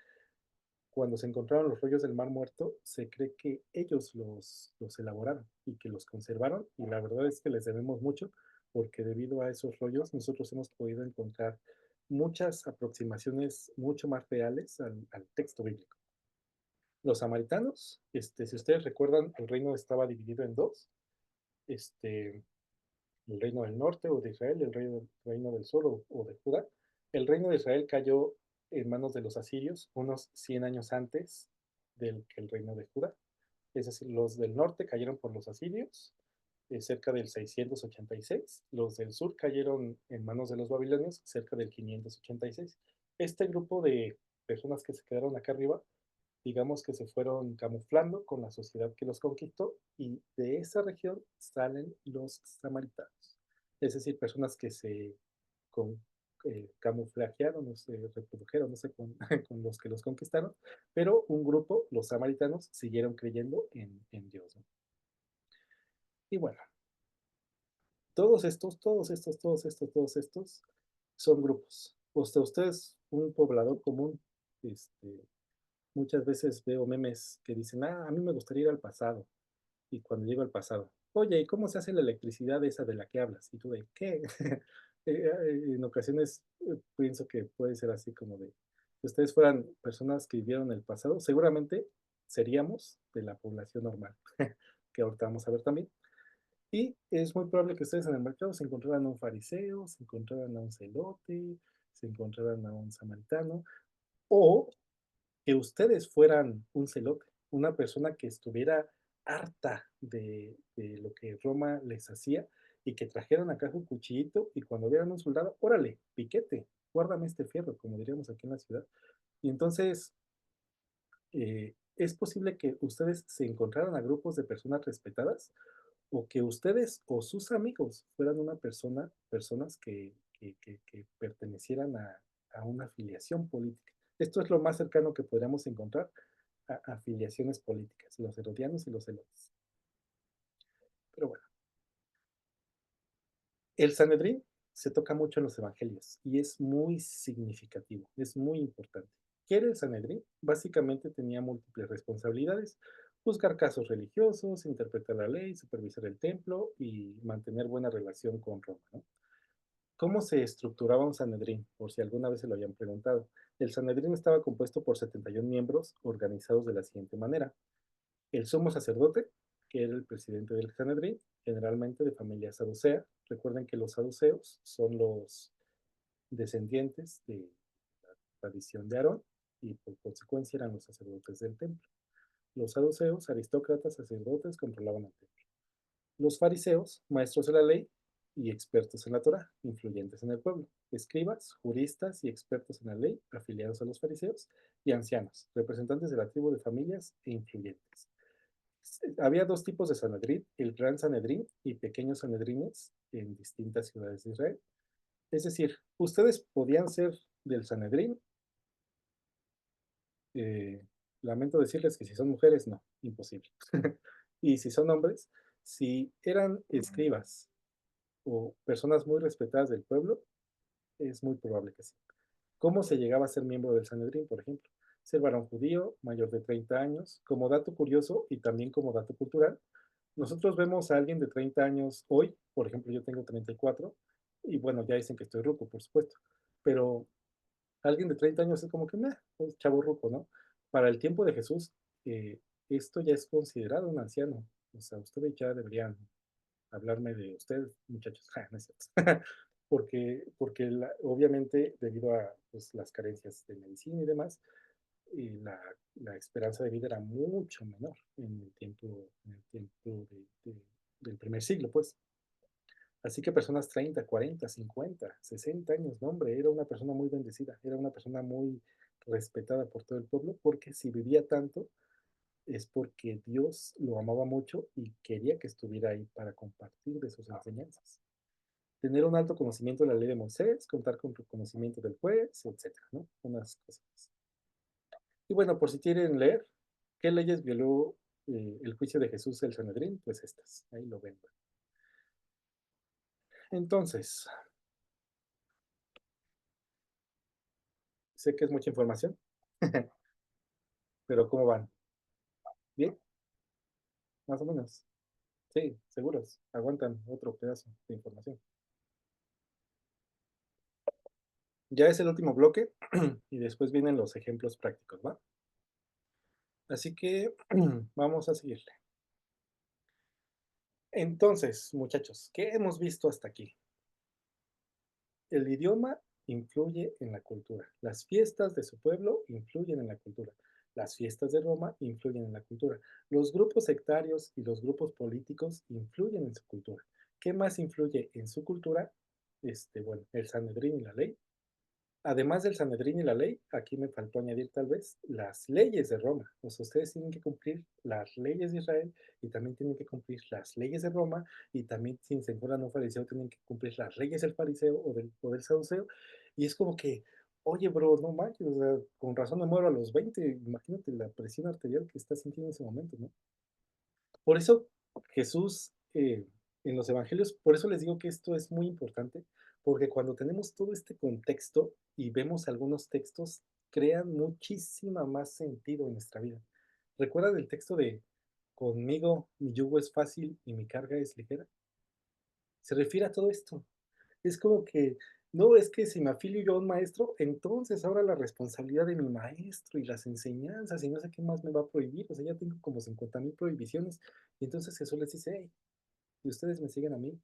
cuando se encontraron los rollos del Mar Muerto, se cree que ellos los elaboraron y que los conservaron, y la verdad es que les debemos mucho, porque debido a esos rollos nosotros hemos podido encontrar muchas aproximaciones mucho más reales al texto bíblico. Los samaritanos, si ustedes recuerdan, el reino estaba dividido en dos, el reino del norte o de Israel, el reino del sur o de Judá. El reino de Israel cayó en manos de los asirios unos 100 años antes del que el reino de Judá. Es decir, los del norte cayeron por los asirios cerca del 686, los del sur cayeron en manos de los babilonios cerca del 586. Este grupo de personas que se quedaron acá arriba, digamos que se fueron camuflando con la sociedad que los conquistó, y de esa región salen los samaritanos, es decir, personas que se con, camuflajearon o se reprodujeron, no sé, con los que los conquistaron, pero un grupo, los samaritanos, siguieron creyendo en Dios, ¿no? Y bueno, todos estos son grupos. O sea, ustedes, un poblador común, muchas veces veo memes que dicen, a mí me gustaría ir al pasado. Y cuando llego al pasado, oye, ¿y cómo se hace la electricidad esa de la que hablas? Y tú de, ¿qué? En ocasiones pienso que puede ser así como de, si ustedes fueran personas que vivieron el pasado, seguramente seríamos de la población normal, que ahorita vamos a ver también. Y es muy probable que ustedes en el mercado se encontraran a un fariseo, se encontraran a un celote, se encontraran a un samaritano, o que ustedes fueran un celote, una persona que estuviera harta de lo que Roma les hacía y que trajeran acá su cuchillito y cuando vieran un soldado, órale, piquete, guárdame este fierro, como diríamos aquí en la ciudad. Y entonces es posible que ustedes se encontraran a grupos de personas respetadas o que ustedes o sus amigos fueran personas que pertenecieran a una afiliación política. Esto es lo más cercano que podríamos encontrar a afiliaciones políticas, los herodianos y los celotes. Pero bueno, el Sanedrín se toca mucho en los evangelios y es muy significativo, es muy importante. ¿Qué era el Sanedrín? Básicamente tenía múltiples responsabilidades: juzgar casos religiosos, interpretar la ley, supervisar el templo y mantener buena relación con Roma, ¿no? ¿Cómo se estructuraba un Sanedrín? Por si alguna vez se lo habían preguntado. El Sanedrín estaba compuesto por 71 miembros organizados de la siguiente manera: el sumo sacerdote, que era el presidente del Sanedrín, generalmente de familia saducea. Recuerden que los saduceos son los descendientes de la tradición de Aarón y por consecuencia eran los sacerdotes del templo. Los saduceos, aristócratas, sacerdotes, controlaban el templo. Los fariseos, maestros de la ley y expertos en la Torah, influyentes en el pueblo. Escribas, juristas y expertos en la ley, afiliados a los fariseos. Y ancianos, representantes de la tribu de familias e influyentes. Había dos tipos de Sanedrín: el gran Sanedrín y pequeños Sanedrines en distintas ciudades de Israel. Es decir, ustedes podían ser del Sanedrín lamento decirles que si son mujeres, no, imposible. Y si son hombres, si eran escribas o personas muy respetadas del pueblo, es muy probable que sí. ¿Cómo se llegaba a ser miembro del Sanedrín, por ejemplo? Ser varón judío, mayor de 30 años. Como dato curioso y también como dato cultural, nosotros vemos a alguien de 30 años hoy, por ejemplo, yo tengo 34, y bueno, ya dicen que estoy ruco, por supuesto, pero alguien de 30 años es como que, meh, pues, chavo ruco, ¿no? Para el tiempo de Jesús, eh, esto ya es considerado un anciano. O sea, ustedes ya deberían hablarme de ustedes, muchachos. No es cierto. Porque obviamente, debido a pues, las carencias de medicina y demás, la esperanza de vida era mucho menor en el tiempo del primer siglo, pues. Así que personas 30, 40, 50, 60 años, no, hombre, era una persona muy bendecida, era una persona muy respetada por todo el pueblo, porque si vivía tanto es porque Dios lo amaba mucho y quería que estuviera ahí para compartir de sus enseñanzas. Tener un alto conocimiento de la ley de Moisés, contar con el conocimiento del juez, etcétera, ¿no? Unas cosas. Y bueno, por si quieren leer, ¿qué leyes violó el juicio de Jesús el Sanedrín? Pues estas, ahí lo ven. Entonces, sé que es mucha información, pero ¿cómo van? ¿Bien? Más o menos. Sí, seguros. Aguantan otro pedazo de información. Ya es el último bloque y después vienen los ejemplos prácticos, ¿va? Así que vamos a seguirle. Entonces, muchachos, ¿qué hemos visto hasta aquí? El idioma influye en la cultura. Las fiestas de su pueblo influyen en la cultura. Las fiestas de Roma influyen en la cultura. Los grupos sectarios y los grupos políticos influyen en su cultura. ¿Qué más influye en su cultura? Bueno, el Sanedrín y la ley. Además del Sanedrín y la ley, aquí me faltó añadir tal vez las leyes de Roma. O sea, ustedes tienen que cumplir las leyes de Israel y también tienen que cumplir las leyes de Roma y también si se encuentran un fariseo tienen que cumplir las leyes del fariseo o del saduceo. Y es como que, oye, bro, no manches, o sea, con razón me muero a los 20. Imagínate la presión arterial que estás sintiendo en ese momento, ¿no? Por eso Jesús en los evangelios, por eso les digo que esto es muy importante, porque cuando tenemos todo este contexto y vemos algunos textos, crean muchísima más sentido en nuestra vida. ¿Recuerdan el texto de conmigo mi yugo es fácil y mi carga es ligera? Se refiere a todo esto. Es como que, no, es que si me afilio yo a un maestro, entonces ahora la responsabilidad de mi maestro y las enseñanzas y no sé qué más me va a prohibir. O sea, ya tengo como 50,000 prohibiciones. Y entonces Jesús les dice, hey, si ustedes me siguen a mí,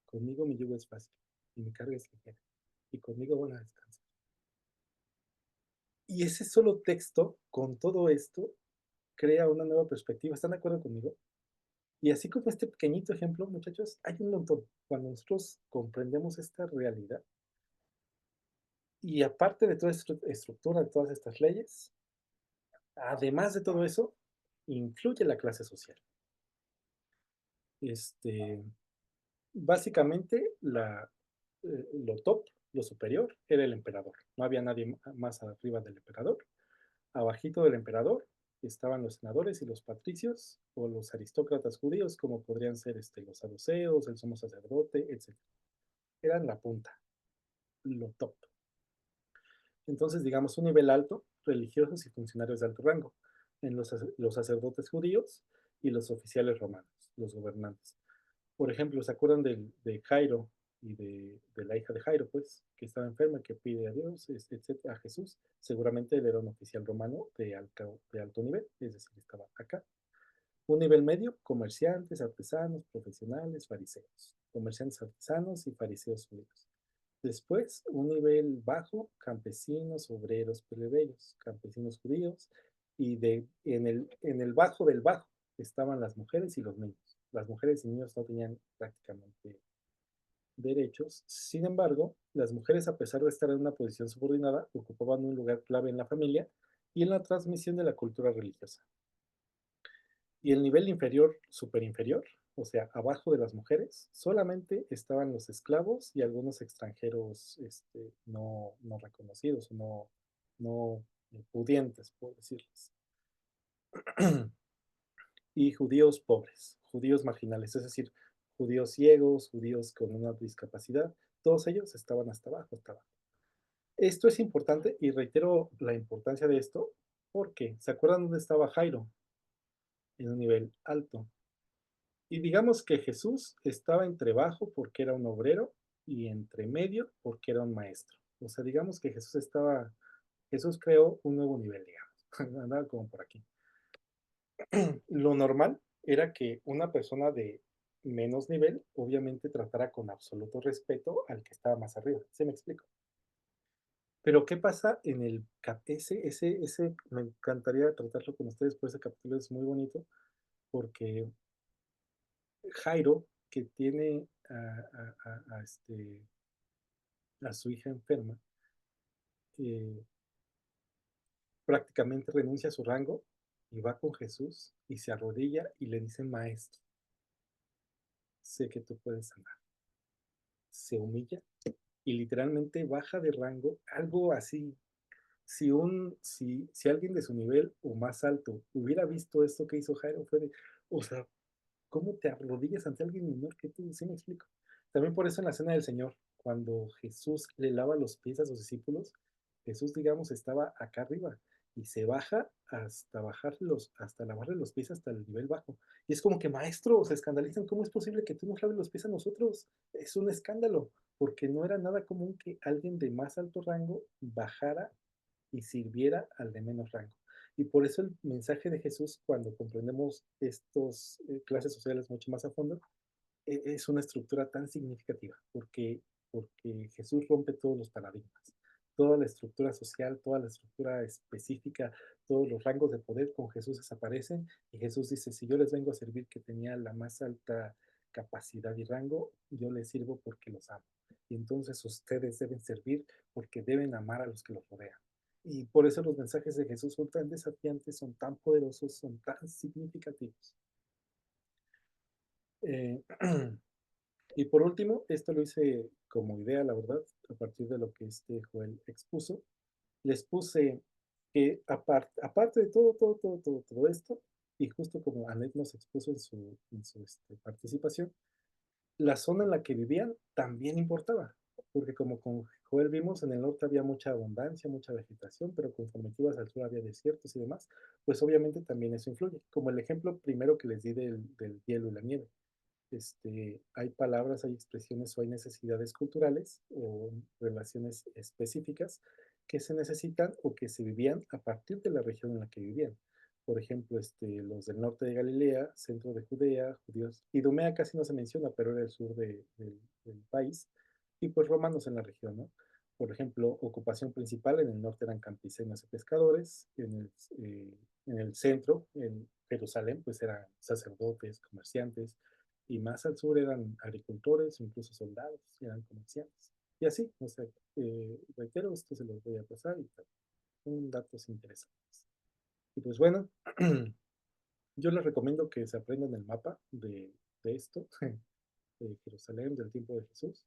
conmigo mi yugo es fácil y mi carga es ligera. Y conmigo van a descansar. Y ese solo texto, con todo esto, crea una nueva perspectiva. ¿Están de acuerdo conmigo? Y así como este pequeñito ejemplo, muchachos, hay un montón. Cuando nosotros comprendemos esta realidad, y aparte de toda esta estructura, de todas estas leyes, además de todo eso, influye la clase social. Este, básicamente, lo top, lo superior, era el emperador. No había nadie más arriba del emperador. Abajito del emperador estaban los senadores y los patricios, o los aristócratas judíos, como podrían ser los saduceos, el sumo sacerdote, etc. Eran la punta, lo top. Entonces, digamos, un nivel alto, religiosos y funcionarios de alto rango, en los sacerdotes judíos y los oficiales romanos, los gobernantes. Por ejemplo, ¿se acuerdan de Jairo y de la hija de Jairo, pues, que estaba enferma, que pide a Dios, etcétera, a Jesús? Seguramente él era un oficial romano de alto nivel, es decir, estaba acá. Un nivel medio, comerciantes, artesanos, profesionales, fariseos. Comerciantes, artesanos y fariseos judíos. Después, un nivel bajo, campesinos, obreros, plebeyos, campesinos judíos, y en el bajo del bajo estaban las mujeres y los niños. Las mujeres y niños no tenían prácticamente derechos. Sin embargo, las mujeres, a pesar de estar en una posición subordinada, ocupaban un lugar clave en la familia y en la transmisión de la cultura religiosa. Y el nivel inferior, superinferior, o sea, abajo de las mujeres, solamente estaban los esclavos y algunos extranjeros no reconocidos, no pudientes, por decirles. y judíos pobres, judíos marginales, es decir, judíos ciegos, judíos con una discapacidad, todos ellos estaban hasta abajo, hasta abajo. Esto es importante y reitero la importancia de esto porque, ¿se acuerdan dónde estaba Jairo? En un nivel alto. Y digamos que Jesús estaba entre bajo porque era un obrero y entre medio porque era un maestro. O sea, digamos que Jesús creó un nuevo nivel, digamos. Andaba como por aquí. Lo normal era que una persona de menos nivel obviamente tratara con absoluto respeto al que estaba más arriba. ¿Sí me explico? Pero ¿qué pasa en el ese me encantaría tratarlo con ustedes, por ese capítulo es muy bonito, porque Jairo, que tiene a su hija enferma, eh, prácticamente renuncia a su rango y va con Jesús y se arrodilla y le dice, maestro, sé que tú puedes andar. Se humilla y literalmente baja de rango, algo así. Si alguien de su nivel o más alto hubiera visto esto que hizo Jairo, o sea, ¿cómo te arrodillas ante alguien menor que tú? ¿Sí me explico? También por eso en la cena del Señor, cuando Jesús le lava los pies a sus discípulos, Jesús, digamos, estaba acá arriba y se baja hasta lavarle los pies hasta el nivel bajo. Y es como que, maestro, se escandalizan, ¿cómo es posible que tú nos laves los pies a nosotros? Es un escándalo, porque no era nada común que alguien de más alto rango bajara y sirviera al de menos rango. Y por eso el mensaje de Jesús, cuando comprendemos estas clases sociales mucho más a fondo, es una estructura tan significativa, porque Jesús rompe todos los paradigmas, toda la estructura social, toda la estructura específica, todos los rangos de poder con Jesús desaparecen y Jesús dice, si yo les vengo a servir que tenía la más alta capacidad y rango, yo les sirvo porque los amo. Y entonces ustedes deben servir porque deben amar a los que los rodean. Y por eso los mensajes de Jesús son tan desafiantes, son tan poderosos, son tan significativos. Eh, y por último, esto lo hice como idea, la verdad, a partir de lo que Joel expuso. Les puse que aparte de todo esto, y justo como Anet nos expuso en su participación, la zona en la que vivían también importaba, porque como con Joel vimos, en el norte había mucha abundancia, mucha vegetación, pero conforme tú ibas al sur había desiertos y demás, pues obviamente también eso influye, como el ejemplo primero que les di del hielo y la nieve. Hay palabras, hay expresiones o hay necesidades culturales o relaciones específicas que se necesitan o que se vivían a partir de la región en la que vivían. Por ejemplo, los del norte de Galilea, centro de Judea, judíos. Idumea casi no se menciona, pero era el sur del país. Y pues romanos en la región, ¿no? Por ejemplo, ocupación principal en el norte eran campesinos y pescadores, en el centro, en Jerusalén, pues eran sacerdotes, comerciantes, y más al sur eran agricultores, incluso soldados, eran comerciantes. Y así, o sea, reitero, esto se los voy a pasar y son datos interesantes. Y pues bueno, yo les recomiendo que se aprendan el mapa de esto, de Jerusalén, del tiempo de Jesús,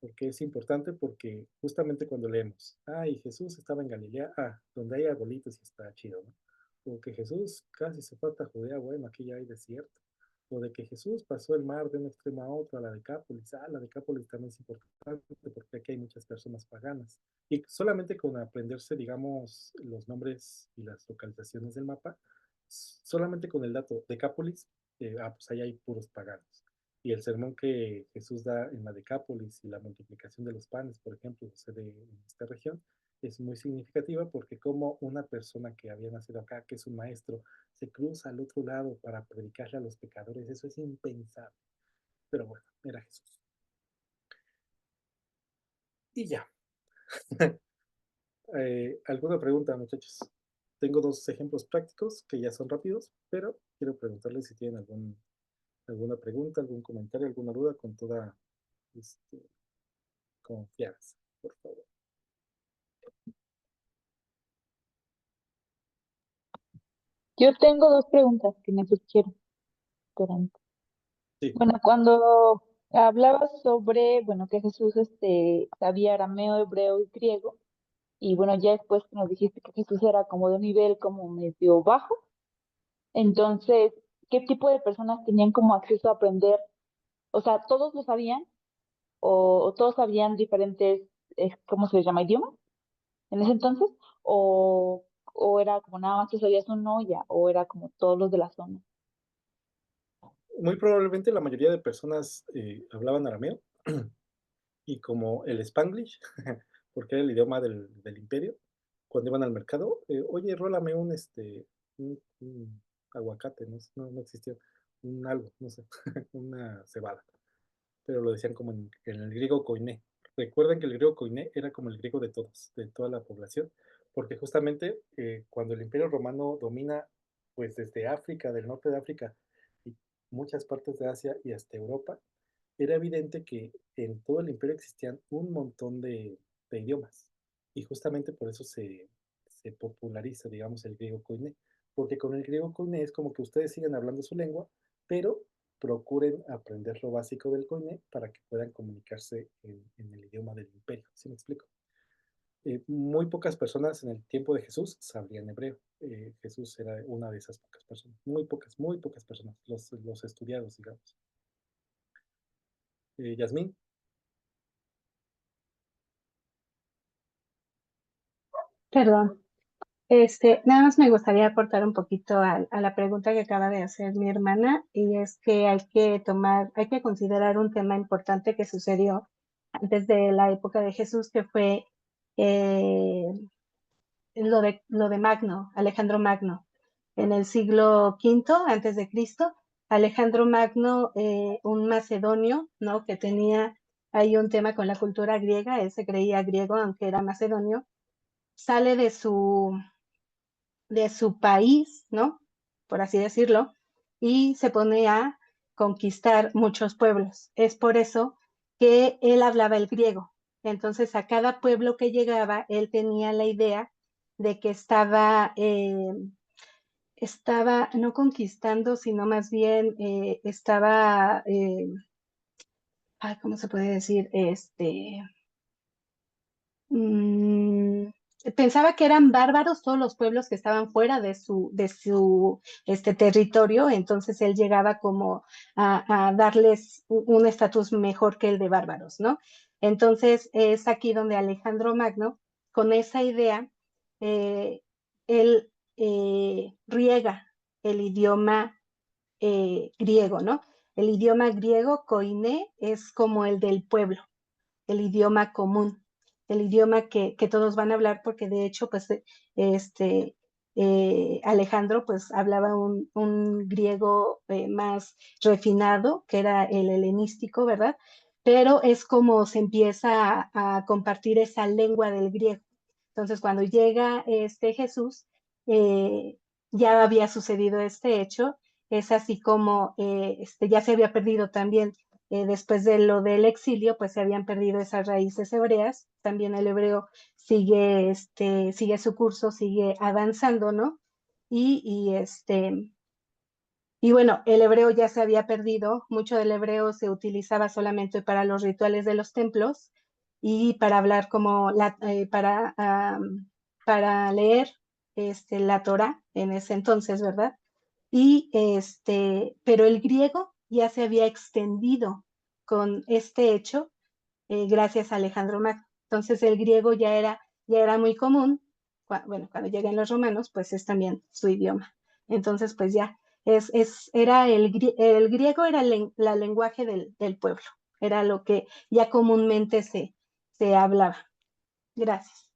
porque es importante porque justamente cuando leemos, y Jesús estaba en Galilea, donde hay arbolitos y está chido, ¿no? O que Jesús casi se fue a Judea, bueno, aquí ya hay desierto. O de que Jesús pasó el mar de un extremo a otro, a la Decápolis. La Decápolis también es importante porque aquí hay muchas personas paganas. Y solamente con aprenderse, digamos, los nombres y las localizaciones del mapa, solamente con el dato Decápolis, pues ahí hay puros paganos. Y el sermón que Jesús da en la Decápolis y la multiplicación de los panes, por ejemplo, sucede en esta región, es muy significativa porque como una persona que había nacido acá, que es un maestro, se cruza al otro lado para predicarle a los pecadores, eso es impensable. Pero bueno, era Jesús. Y ya. ¿Alguna pregunta, muchachos? Tengo dos ejemplos prácticos que ya son rápidos, pero quiero preguntarles si tienen alguna pregunta, algún comentario, alguna duda con toda este, confianza, por favor. Yo tengo dos preguntas que me surgieron durante. Sí. Bueno, cuando hablabas sobre, bueno, que Jesús sabía arameo, hebreo y griego, y bueno, ya después que nos dijiste que Jesús era como de un nivel como medio bajo, Entonces, ¿qué tipo de personas tenían como acceso a aprender? O sea, ¿todos lo sabían? ¿O todos sabían diferentes, ¿cómo se les llama? ¿Idiomas en ese entonces? ¿O era como nada más tú sabías uno ya? ¿O era como todos los de la zona? Muy probablemente la mayoría de personas hablaban arameo y como el Spanglish, porque era el idioma del imperio, cuando iban al mercado, oye, rólame un aguacate, no existía, un algo, no sé, una cebada, pero lo decían como en el griego koiné. Recuerden que el griego koiné era como el griego de todos, de toda la población, porque justamente cuando el imperio romano domina, pues desde África, del norte de África, y muchas partes de Asia y hasta Europa, era evidente que en todo el imperio existían un montón de idiomas. Y justamente por eso se populariza, digamos, el griego koiné. Porque con el griego koiné es como que ustedes sigan hablando su lengua, pero procuren aprender lo básico del koiné para que puedan comunicarse en el idioma del imperio. ¿Sí me explico? Muy pocas personas en el tiempo de Jesús sabrían hebreo. Jesús era una de esas pocas personas. Muy pocas personas, los estudiados, digamos. Yasmín. Perdón. Nada más me gustaría aportar un poquito a la pregunta que acaba de hacer mi hermana, y es que hay que considerar un tema importante que sucedió antes de la época de Jesús, que fue eh, lo de Magno, Alejandro Magno. En el siglo V antes de Cristo, Alejandro Magno, un macedonio, ¿no? Que tenía ahí un tema con la cultura griega, él se creía griego aunque era macedonio, sale de su país, ¿no? Por así decirlo, y se pone a conquistar muchos pueblos. Es por eso que él hablaba el griego. Entonces, a cada pueblo que llegaba, él tenía la idea de que estaba no conquistando, sino más bien ¿cómo se puede decir? Mm, Pensaba que eran bárbaros todos los pueblos que estaban fuera de su territorio, entonces él llegaba como a darles un estatus mejor que el de bárbaros, ¿no? Entonces es aquí donde Alejandro Magno, con esa idea, eh, él riega el idioma griego, ¿no? El idioma griego, koiné, es como el del pueblo, el idioma común, el idioma que todos van a hablar, porque de hecho, pues, este, Alejandro, pues, hablaba un griego más refinado, que era el helenístico, ¿verdad? Pero es como se empieza a compartir esa lengua del griego. Entonces, cuando llega Jesús, eh, ya había sucedido este hecho, es así como ya se había perdido también después de lo del exilio, pues se habían perdido esas raíces hebreas. También el hebreo sigue su curso, sigue avanzando, ¿no? Y, y, este, y bueno, el hebreo ya se había perdido, mucho del hebreo se utilizaba solamente para los rituales de los templos y para hablar para leer la Torah en ese entonces, ¿verdad? Pero el griego ya se había extendido con este hecho gracias a Alejandro Magno. Entonces el griego ya era muy común. Bueno, cuando lleguen los romanos, pues es también su idioma. Entonces, pues ya, el griego era la lenguaje del pueblo, era lo que ya comúnmente se hablaba. Gracias.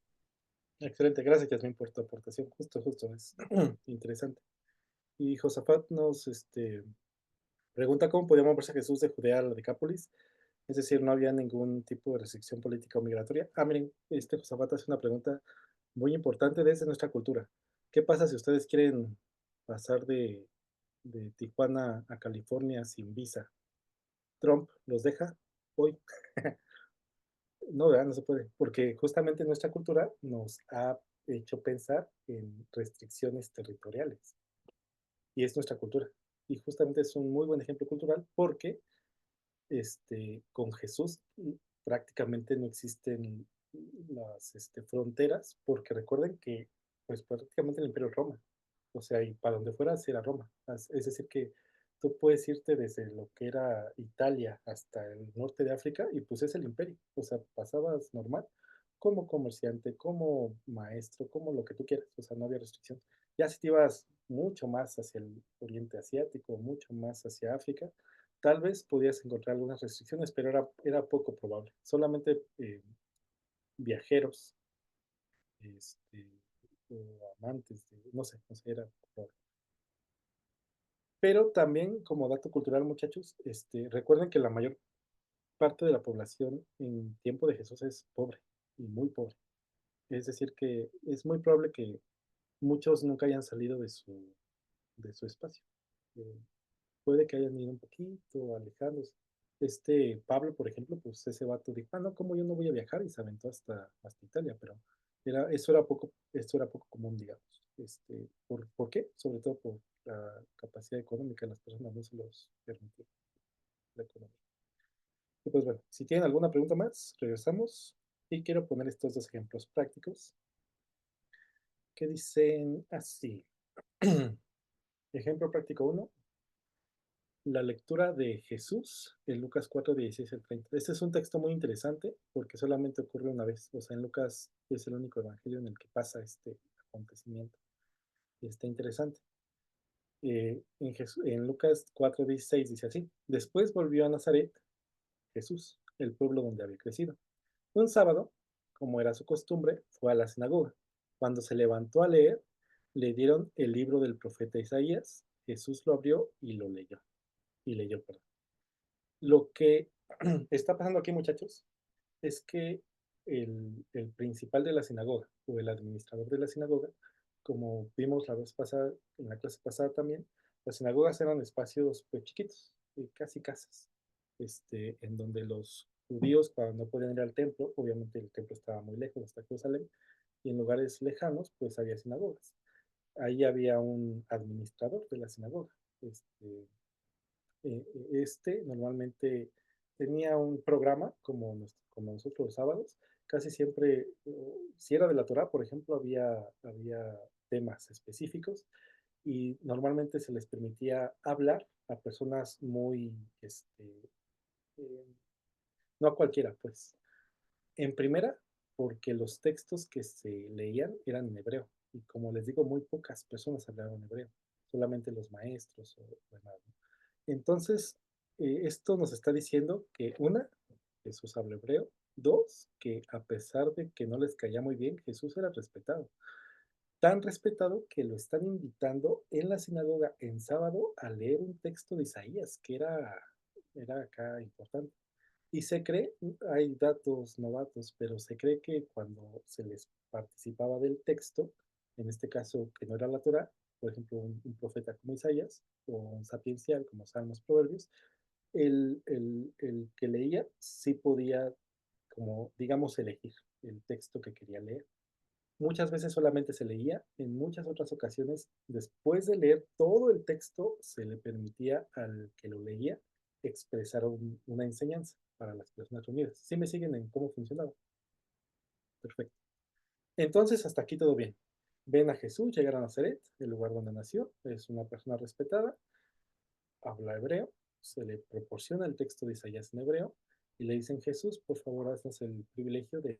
Excelente, gracias Yasmin por tu aportación. Justo, es interesante. Y Josafat nos pregunta cómo podía moverse Jesús de Judea a la Decápolis, es decir, no había ningún tipo de restricción política o migratoria. Miren, Josafat hace una pregunta muy importante desde nuestra cultura. ¿Qué pasa si ustedes quieren pasar de Tijuana a California sin visa? ¿Trump los deja hoy? No, ¿verdad? No se puede, porque justamente nuestra cultura nos ha hecho pensar en restricciones territoriales y es nuestra cultura. Y justamente es un muy buen ejemplo cultural porque con Jesús prácticamente no existen las fronteras, porque recuerden que pues prácticamente el Imperio Roma. o sea, y para donde fueras era Roma. Es decir, que tú puedes irte desde lo que era Italia hasta el norte de África y pues es el imperio. O sea, pasabas normal como comerciante, como maestro, como lo que tú quieras. O sea, no había restricción. Ya si te ibas mucho más hacia el oriente asiático, mucho más hacia África, tal vez podías encontrar algunas restricciones, pero era poco probable. Solamente viajeros este, o amantes, no sé, era probable. Pero también, como dato cultural, muchachos, recuerden que la mayor parte de la población en tiempo de Jesús es pobre y muy pobre. Es decir, que es muy probable que muchos nunca hayan salido de su espacio. Eh, Puede que hayan ido un poquito alejados. Pablo, por ejemplo, pues ese vato dijo, no, ¿cómo yo no voy a viajar? Y se aventó hasta Italia, pero esto era poco común, digamos. ¿Por qué? Sobre todo por la capacidad económica, las personas no se los permitían, la economía. Y pues bueno, si tienen alguna pregunta más, regresamos y quiero poner estos dos ejemplos prácticos que dicen así. Ejemplo práctico uno, la lectura de Jesús en Lucas 4, 16 al 30. Este es un texto muy interesante porque solamente ocurre una vez. O sea, en Lucas es el único evangelio en el que pasa este acontecimiento. Y está interesante. En Lucas 4, 16 dice así. Después volvió a Nazaret, Jesús, el pueblo donde había crecido. Un sábado, como era su costumbre, fue a la sinagoga. Cuando se levantó a leer, le dieron el libro del profeta Isaías. Jesús lo abrió y lo leyó. Y leyó, perdón. Lo que está pasando aquí, muchachos, es que el principal de la sinagoga o el administrador de la sinagoga, como vimos la vez pasada, en la clase pasada también, las sinagogas eran espacios pues chiquitos, casi casas, en donde los judíos cuando no podían ir al templo, obviamente el templo estaba muy lejos hasta Jerusalén, y en lugares lejanos pues había sinagogas. Ahí había un administrador de la sinagoga. Normalmente tenía un programa como nosotros los sábados. Casi siempre, si era de la Torah, por ejemplo, había temas específicos y normalmente se les permitía hablar a personas muy, eh, no a cualquiera, pues. En primera, porque los textos que se leían eran en hebreo y como les digo, muy pocas personas hablaban hebreo, solamente los maestros o demás, ¿no? Entonces, esto nos está diciendo que una, Jesús habla hebreo, dos, que a pesar de que no les caía muy bien, Jesús era respetado. Tan respetado que lo están invitando en la sinagoga en sábado a leer un texto de Isaías, que era acá importante. Y se cree, hay datos, no datos, pero se cree que cuando se les participaba del texto, en este caso que no era la Torah, por ejemplo, un profeta como Isaías, o un sapiencial como Salmos, Proverbios, el que leía sí podía, como digamos, elegir el texto que quería leer. Muchas veces solamente se leía, en muchas otras ocasiones, después de leer todo el texto, se le permitía al que lo leía expresar una enseñanza para las personas reunidas. ¿Sí me siguen en cómo funcionaba? Perfecto. Entonces, hasta aquí todo bien. Ven a Jesús, llegar a Nazaret, el lugar donde nació, es una persona respetada, habla hebreo, se le proporciona el texto de Isaías en hebreo y le dicen, Jesús, por favor, haznos el privilegio de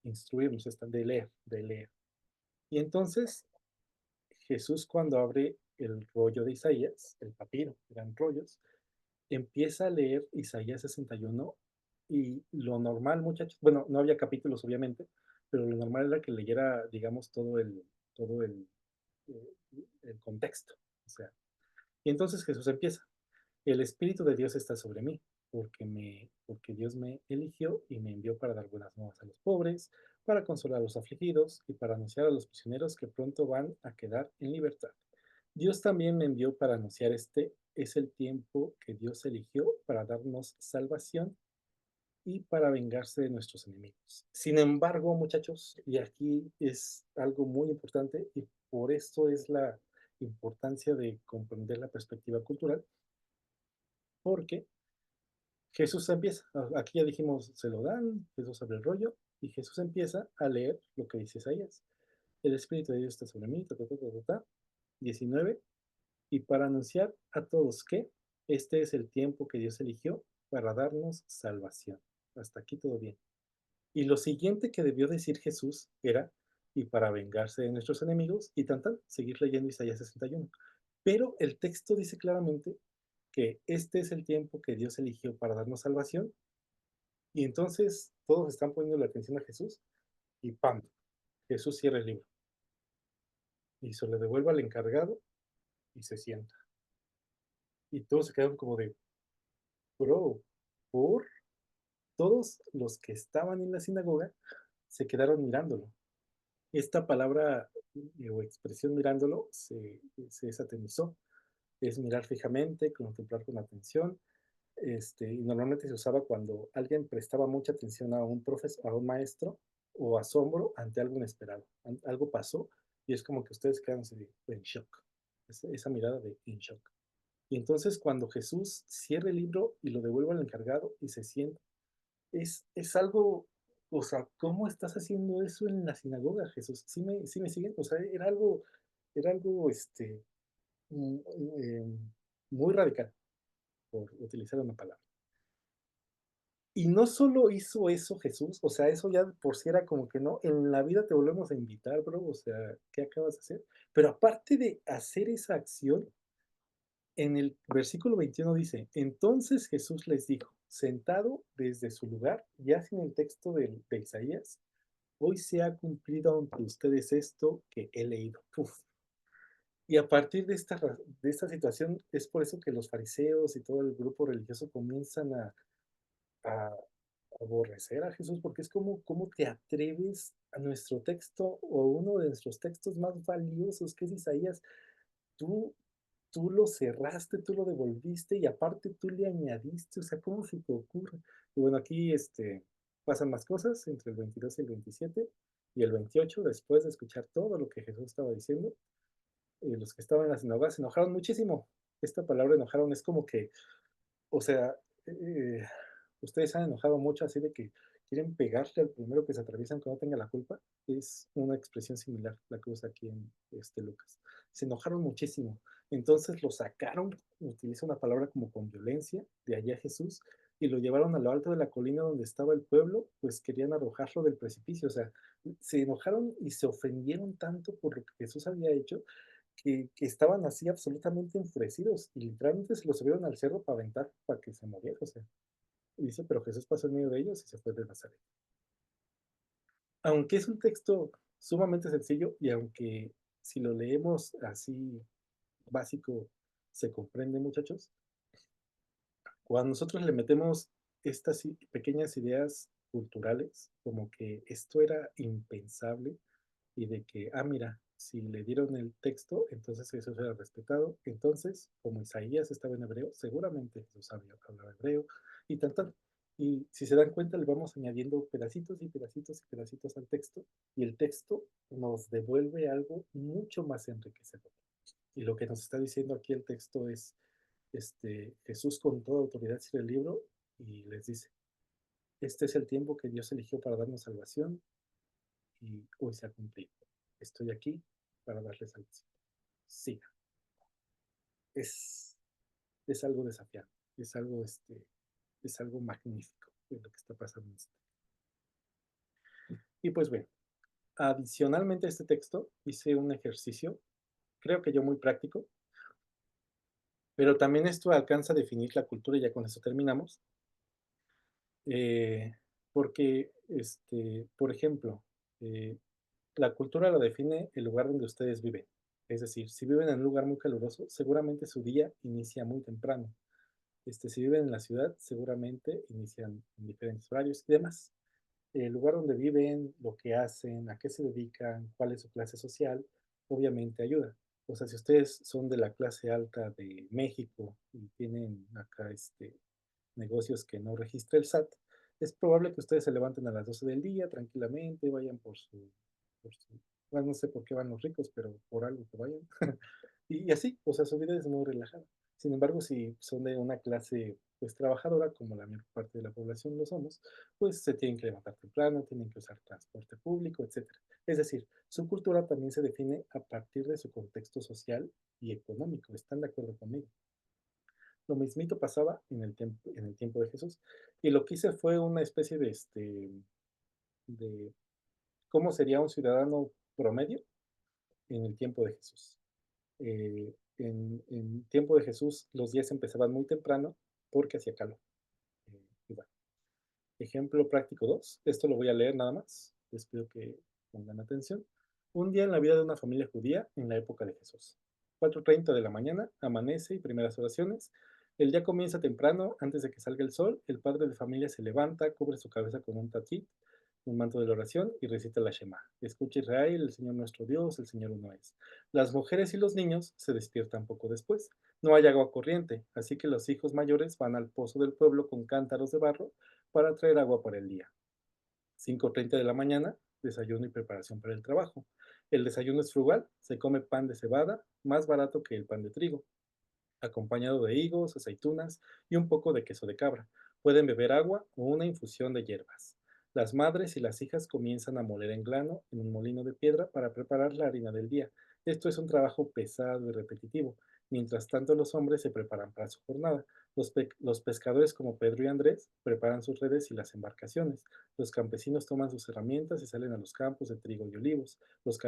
instruirnos, de leer. Y entonces Jesús cuando abre el rollo de Isaías, el papiro, eran rollos, empieza a leer Isaías 61 y lo normal, muchachos, bueno, no había capítulos obviamente, pero lo normal era que leyera, digamos, eh, el contexto. O sea, y entonces Jesús empieza, el Espíritu de Dios está sobre mí, porque Dios me eligió y me envió para dar buenas nuevas a los pobres, para consolar a los afligidos y para anunciar a los prisioneros que pronto van a quedar en libertad. Dios también me envió para anunciar es el tiempo que Dios eligió para darnos salvación y para vengarse de nuestros enemigos. Sin embargo, muchachos, y aquí es algo muy importante y por esto es la importancia de comprender la perspectiva cultural, porque Jesús empieza, aquí ya dijimos, se lo dan, Jesús abre el rollo y Jesús empieza a leer lo que dice Isaías. el Espíritu de Dios está sobre mí, 19, y para anunciar a todos que este es el tiempo que Dios eligió para darnos salvación. Hasta aquí todo bien. Y lo siguiente que debió decir Jesús era, y para vengarse de nuestros enemigos, y seguir leyendo Isaías 61. Pero el texto dice claramente que este es el tiempo que Dios eligió para darnos salvación, y entonces todos están poniendo la atención a Jesús, y ¡pam! Jesús cierra el libro, y se le devuelve al encargado, y se sienta. Y todos se quedan como de, bro, por todos los que estaban en la sinagoga se quedaron mirándolo. Esta palabra o expresión mirándolo se satanizó. Es mirar fijamente, contemplar con atención. Y normalmente se usaba cuando alguien prestaba mucha atención a un profesor, a un maestro, o asombro ante algo inesperado. Algo pasó y es como que ustedes quedan en shock. Esa mirada de en shock. Y entonces cuando Jesús cierra el libro y lo devuelve al encargado y se sienta, es algo, o sea, ¿cómo estás haciendo eso en la sinagoga, Jesús? ¿Sí me siguen? O sea, era algo, mm, eh, muy radical, por utilizar una palabra. Y no solo hizo eso Jesús, o sea, eso ya por si era como que no, en la vida te volvemos a invitar, bro, o sea, ¿qué acabas de hacer? Pero aparte de hacer esa acción, en el versículo 21 dice, entonces Jesús les dijo, sentado desde su lugar, ya sin el texto de Isaías, hoy se ha cumplido ante ustedes esto que he leído. Uf. Y a partir de esta situación, es por eso que los fariseos y todo el grupo religioso comienzan a aborrecer a Jesús, porque es como, ¿cómo te atreves a nuestro texto o uno de nuestros textos más valiosos, que es Isaías? Tú tú lo cerraste, tú lo devolviste y aparte tú le añadiste, o sea, ¿cómo se te ocurre? Y bueno, aquí pasan más cosas entre el 22 y el 27 y el 28, después de escuchar todo lo que Jesús estaba diciendo, los que estaban en la sinagoga se enojaron muchísimo. Esta palabra enojaron es como que, o sea, eh, ustedes se han enojado mucho así de que quieren pegarle al primero que se atraviesan que no tenga la culpa. Es una expresión similar la que usa aquí en Lucas. Se enojaron muchísimo. Entonces lo sacaron, utiliza una palabra como con violencia, de allá a Jesús, y lo llevaron a lo alto de la colina donde estaba el pueblo, pues querían arrojarlo del precipicio. O sea, se enojaron y se ofendieron tanto por lo que Jesús había hecho que estaban así absolutamente enfurecidos y literalmente se lo subieron al cerro para aventar para que se muriera. O sea, y dice, pero Jesús pasó en medio de ellos y se fue de Nazaret. Aunque es un texto sumamente sencillo y aunque si lo leemos así básico se comprende, muchachos, cuando nosotros le metemos estas pequeñas ideas culturales, como que esto era impensable y de que, mira, si le dieron el texto, entonces Jesús era respetado. Entonces, como Isaías estaba en hebreo, seguramente Jesús hablaba hebreo y tal. Y si se dan cuenta, le vamos añadiendo pedacitos y pedacitos y pedacitos al texto y el texto nos devuelve algo mucho más enriquecedor. Y lo que nos está diciendo aquí el texto es, Jesús con toda autoridad cierra el libro y les dice, este es el tiempo que Dios eligió para darnos salvación y hoy se ha cumplido. Estoy aquí para darles salvación. Siga. Es, es algo desafiante, es algo magnífico lo que está pasando. Y pues bien, adicionalmente a este texto hice un ejercicio, creo que yo muy práctico, pero también esto alcanza a definir la cultura y ya con eso terminamos. Porque, por ejemplo, eh, la cultura lo define el lugar donde ustedes viven. Es decir, si viven en un lugar muy caluroso, seguramente su día inicia muy temprano. Si viven en la ciudad, seguramente inician en diferentes horarios y demás. El lugar donde viven, lo que hacen, a qué se dedican, cuál es su clase social, obviamente ayuda. O sea, si ustedes son de la clase alta de México y tienen acá negocios que no registra el SAT, es probable que ustedes se levanten a las 12 del día tranquilamente, vayan bueno, no sé por qué van los ricos, pero por algo que vayan. Y así, o sea, su vida es muy relajada. Sin embargo, si son de una clase pues trabajadora, como la mayor parte de la población lo somos, pues se tienen que levantar temprano, tienen que usar transporte público, etcétera. Es decir, su cultura también se define a partir de su contexto social y económico. ¿Están de acuerdo conmigo? Lo mismito pasaba en el tiempo de Jesús. Y lo que hice fue una especie de cómo sería un ciudadano promedio en el tiempo de Jesús. En tiempo de Jesús los días empezaban muy temprano porque hacía calor. Y bueno, ejemplo práctico 2. Esto lo voy a leer nada más. Les pido que pongan atención. Un día en la vida de una familia judía en la época de Jesús. 4:30 de la mañana, amanece y primeras oraciones. El día comienza temprano, antes de que salga el sol. El padre de familia se levanta, cubre su cabeza con un tatit, un manto de la oración, y recita la Shema. Escucha Israel, el Señor nuestro Dios, el Señor uno es. Las mujeres y los niños se despiertan poco después. No hay agua corriente, así que los hijos mayores van al pozo del pueblo con cántaros de barro para traer agua para el día. 5:30 de la mañana, desayuno y preparación para el trabajo. El desayuno es frugal, se come pan de cebada, más barato que el pan de trigo, acompañado de higos, aceitunas y un poco de queso de cabra. Pueden beber agua o una infusión de hierbas. Las madres y las hijas comienzan a moler en grano en un molino de piedra para preparar la harina del día. Esto es un trabajo pesado y repetitivo. Mientras tanto, los hombres se preparan para su jornada. Los pescadores como Pedro y Andrés preparan sus redes y las embarcaciones. Los campesinos toman sus herramientas y salen a los campos de trigo y olivos. Los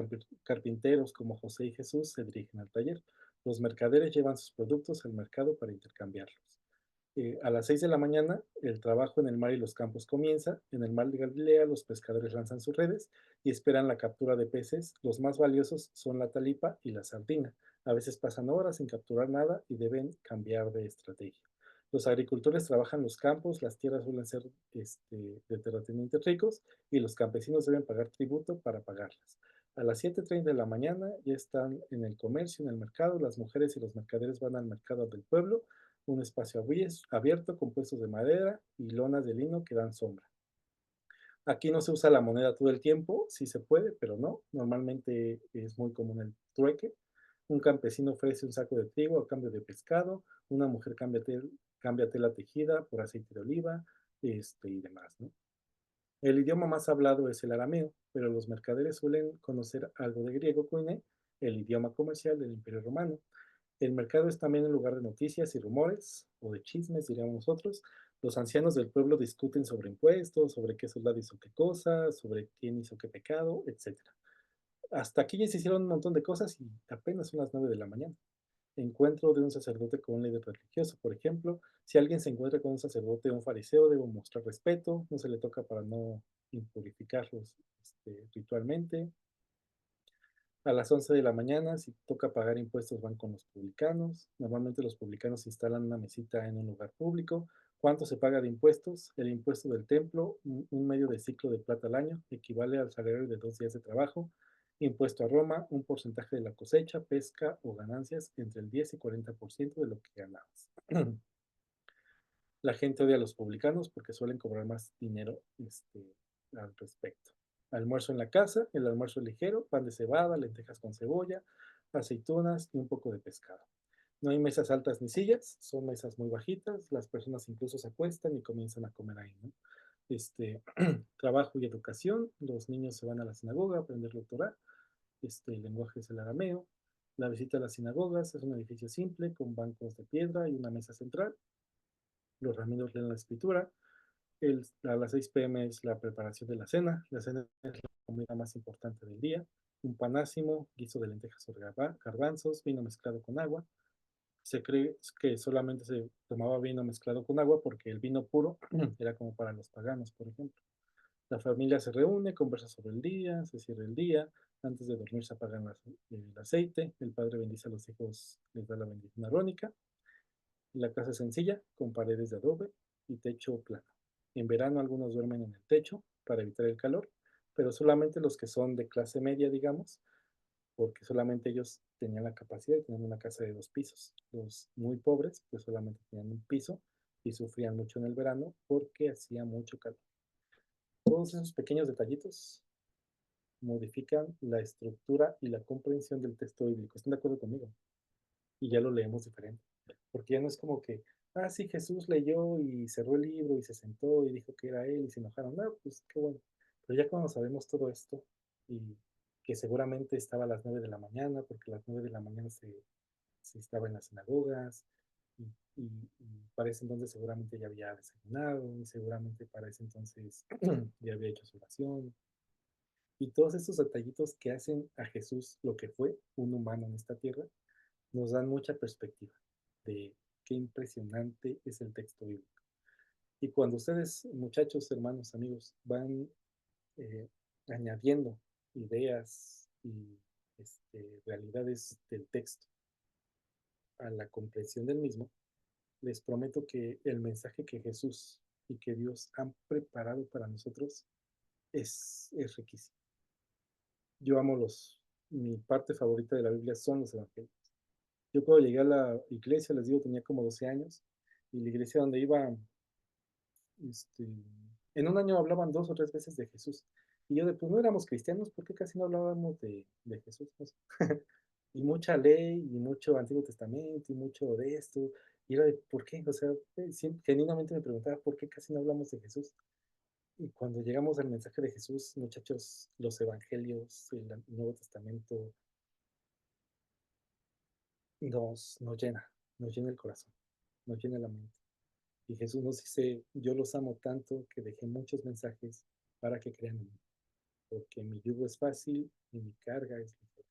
carpinteros como José y Jesús se dirigen al taller. Los mercaderes llevan sus productos al mercado para intercambiarlos. A las 6 de la mañana, el trabajo en el mar y los campos comienza. En el mar de Galilea, los pescadores lanzan sus redes y esperan la captura de peces. Los más valiosos son la talipa y la sardina. A veces pasan horas sin capturar nada y deben cambiar de estrategia. Los agricultores trabajan los campos, las tierras suelen ser de terratenientes ricos y los campesinos deben pagar tributo para pagarlas. A las 7:30 de la mañana ya están en el comercio, en el mercado. Las mujeres y los mercaderes van al mercado del pueblo, un espacio abierto con puestos de madera y lonas de lino que dan sombra. Aquí no se usa la moneda todo el tiempo, sí se puede, pero no. Normalmente es muy común el trueque. Un campesino ofrece un saco de trigo a cambio de pescado, una mujer cambia tela tejida por aceite de oliva, y demás, ¿no? El idioma más hablado es el arameo, pero los mercaderes suelen conocer algo de griego koiné, el idioma comercial del Imperio Romano. El mercado es también un lugar de noticias y rumores, o de chismes, diríamos nosotros. Los ancianos del pueblo discuten sobre impuestos, sobre qué soldado hizo qué cosa, sobre quién hizo qué pecado, etc. Hasta aquí ya se hicieron un montón de cosas y apenas son las 9 de la mañana. Encuentro de un sacerdote con un líder religioso, por ejemplo. Si alguien se encuentra con un sacerdote o un fariseo, debe mostrar respeto, no se le toca para no impurificarlos ritualmente. A las 11 de la mañana, si toca pagar impuestos, van con los publicanos. Normalmente los publicanos instalan una mesita en un lugar público. ¿Cuánto se paga de impuestos? El impuesto del templo, un medio de ciclo de plata al año, equivale al salario de 2 días de trabajo. Impuesto a Roma, un porcentaje de la cosecha, pesca o ganancias entre el 10 y 40% de lo que ganabas. La gente odia a los publicanos porque suelen cobrar más dinero al respecto. Almuerzo en la casa, el almuerzo ligero, pan de cebada, lentejas con cebolla, aceitunas y un poco de pescado. No hay mesas altas ni sillas, son mesas muy bajitas, las personas incluso se acuestan y comienzan a comer ahí, ¿no? Trabajo y educación, los niños se van a la sinagoga a aprender la Torah, el lenguaje es el arameo. La visita a las sinagogas es un edificio simple con bancos de piedra y una mesa central. Los raminos leen la escritura. A las 6 p.m. es la preparación de la cena. La cena es la comida más importante del día. Un panásimo, guiso de lentejas o garbanzos, vino mezclado con agua. Se cree que solamente se tomaba vino mezclado con agua porque el vino puro era como para los paganos, por ejemplo. La familia se reúne, conversa sobre el día, se cierra el día. Antes de dormir se apagan el aceite. El padre bendice a los hijos, les da la bendición arónica. La casa es sencilla, con paredes de adobe y techo plano. En verano algunos duermen en el techo para evitar el calor, pero solamente los que son de clase media, digamos, porque solamente ellos tenían la capacidad de tener una casa de 2 pisos. Los muy pobres, pues solamente tenían un piso y sufrían mucho en el verano porque hacía mucho calor. Todos esos pequeños detallitos modifican la estructura y la comprensión del texto bíblico. ¿Están de acuerdo conmigo? Y ya lo leemos diferente. Porque ya no es como que Ah, sí, Jesús leyó y cerró el libro y se sentó y dijo que era él y se enojaron. No, pues qué bueno. Pero ya cuando sabemos todo esto y que seguramente estaba a las 9 de la mañana, porque a las 9 de la mañana se estaba en las sinagogas y, y para ese entonces seguramente ya había desayunado y seguramente para ese entonces ya había hecho su oración. Y todos estos detallitos que hacen a Jesús lo que fue, un humano en esta tierra, nos dan mucha perspectiva de qué impresionante es el texto bíblico. Y cuando ustedes, muchachos, hermanos, amigos, van eh, añadiendo ideas y realidades del texto a la comprensión del mismo, les prometo que el mensaje que Jesús y que Dios han preparado para nosotros es riquísimo. Yo amo mi parte favorita de la Biblia son los evangelios. Yo cuando llegué a la iglesia, les digo, tenía como 12 años, y la iglesia donde iba, este, en un año hablaban 2 o 3 veces de Jesús. Y yo, pues no éramos cristianos, ¿por qué casi no hablábamos de Jesús? No sé. Y mucha ley, y mucho Antiguo Testamento, y mucho de esto. Y era de, ¿por qué? O sea, genuinamente me preguntaba, ¿por qué casi no hablamos de Jesús? Y cuando llegamos al mensaje de Jesús, muchachos, los evangelios, el Nuevo Testamento, nos llena el corazón, nos llena la mente. Y Jesús nos dice, yo los amo tanto que dejé muchos mensajes para que crean en mí, porque mi yugo es fácil y mi carga es ligera.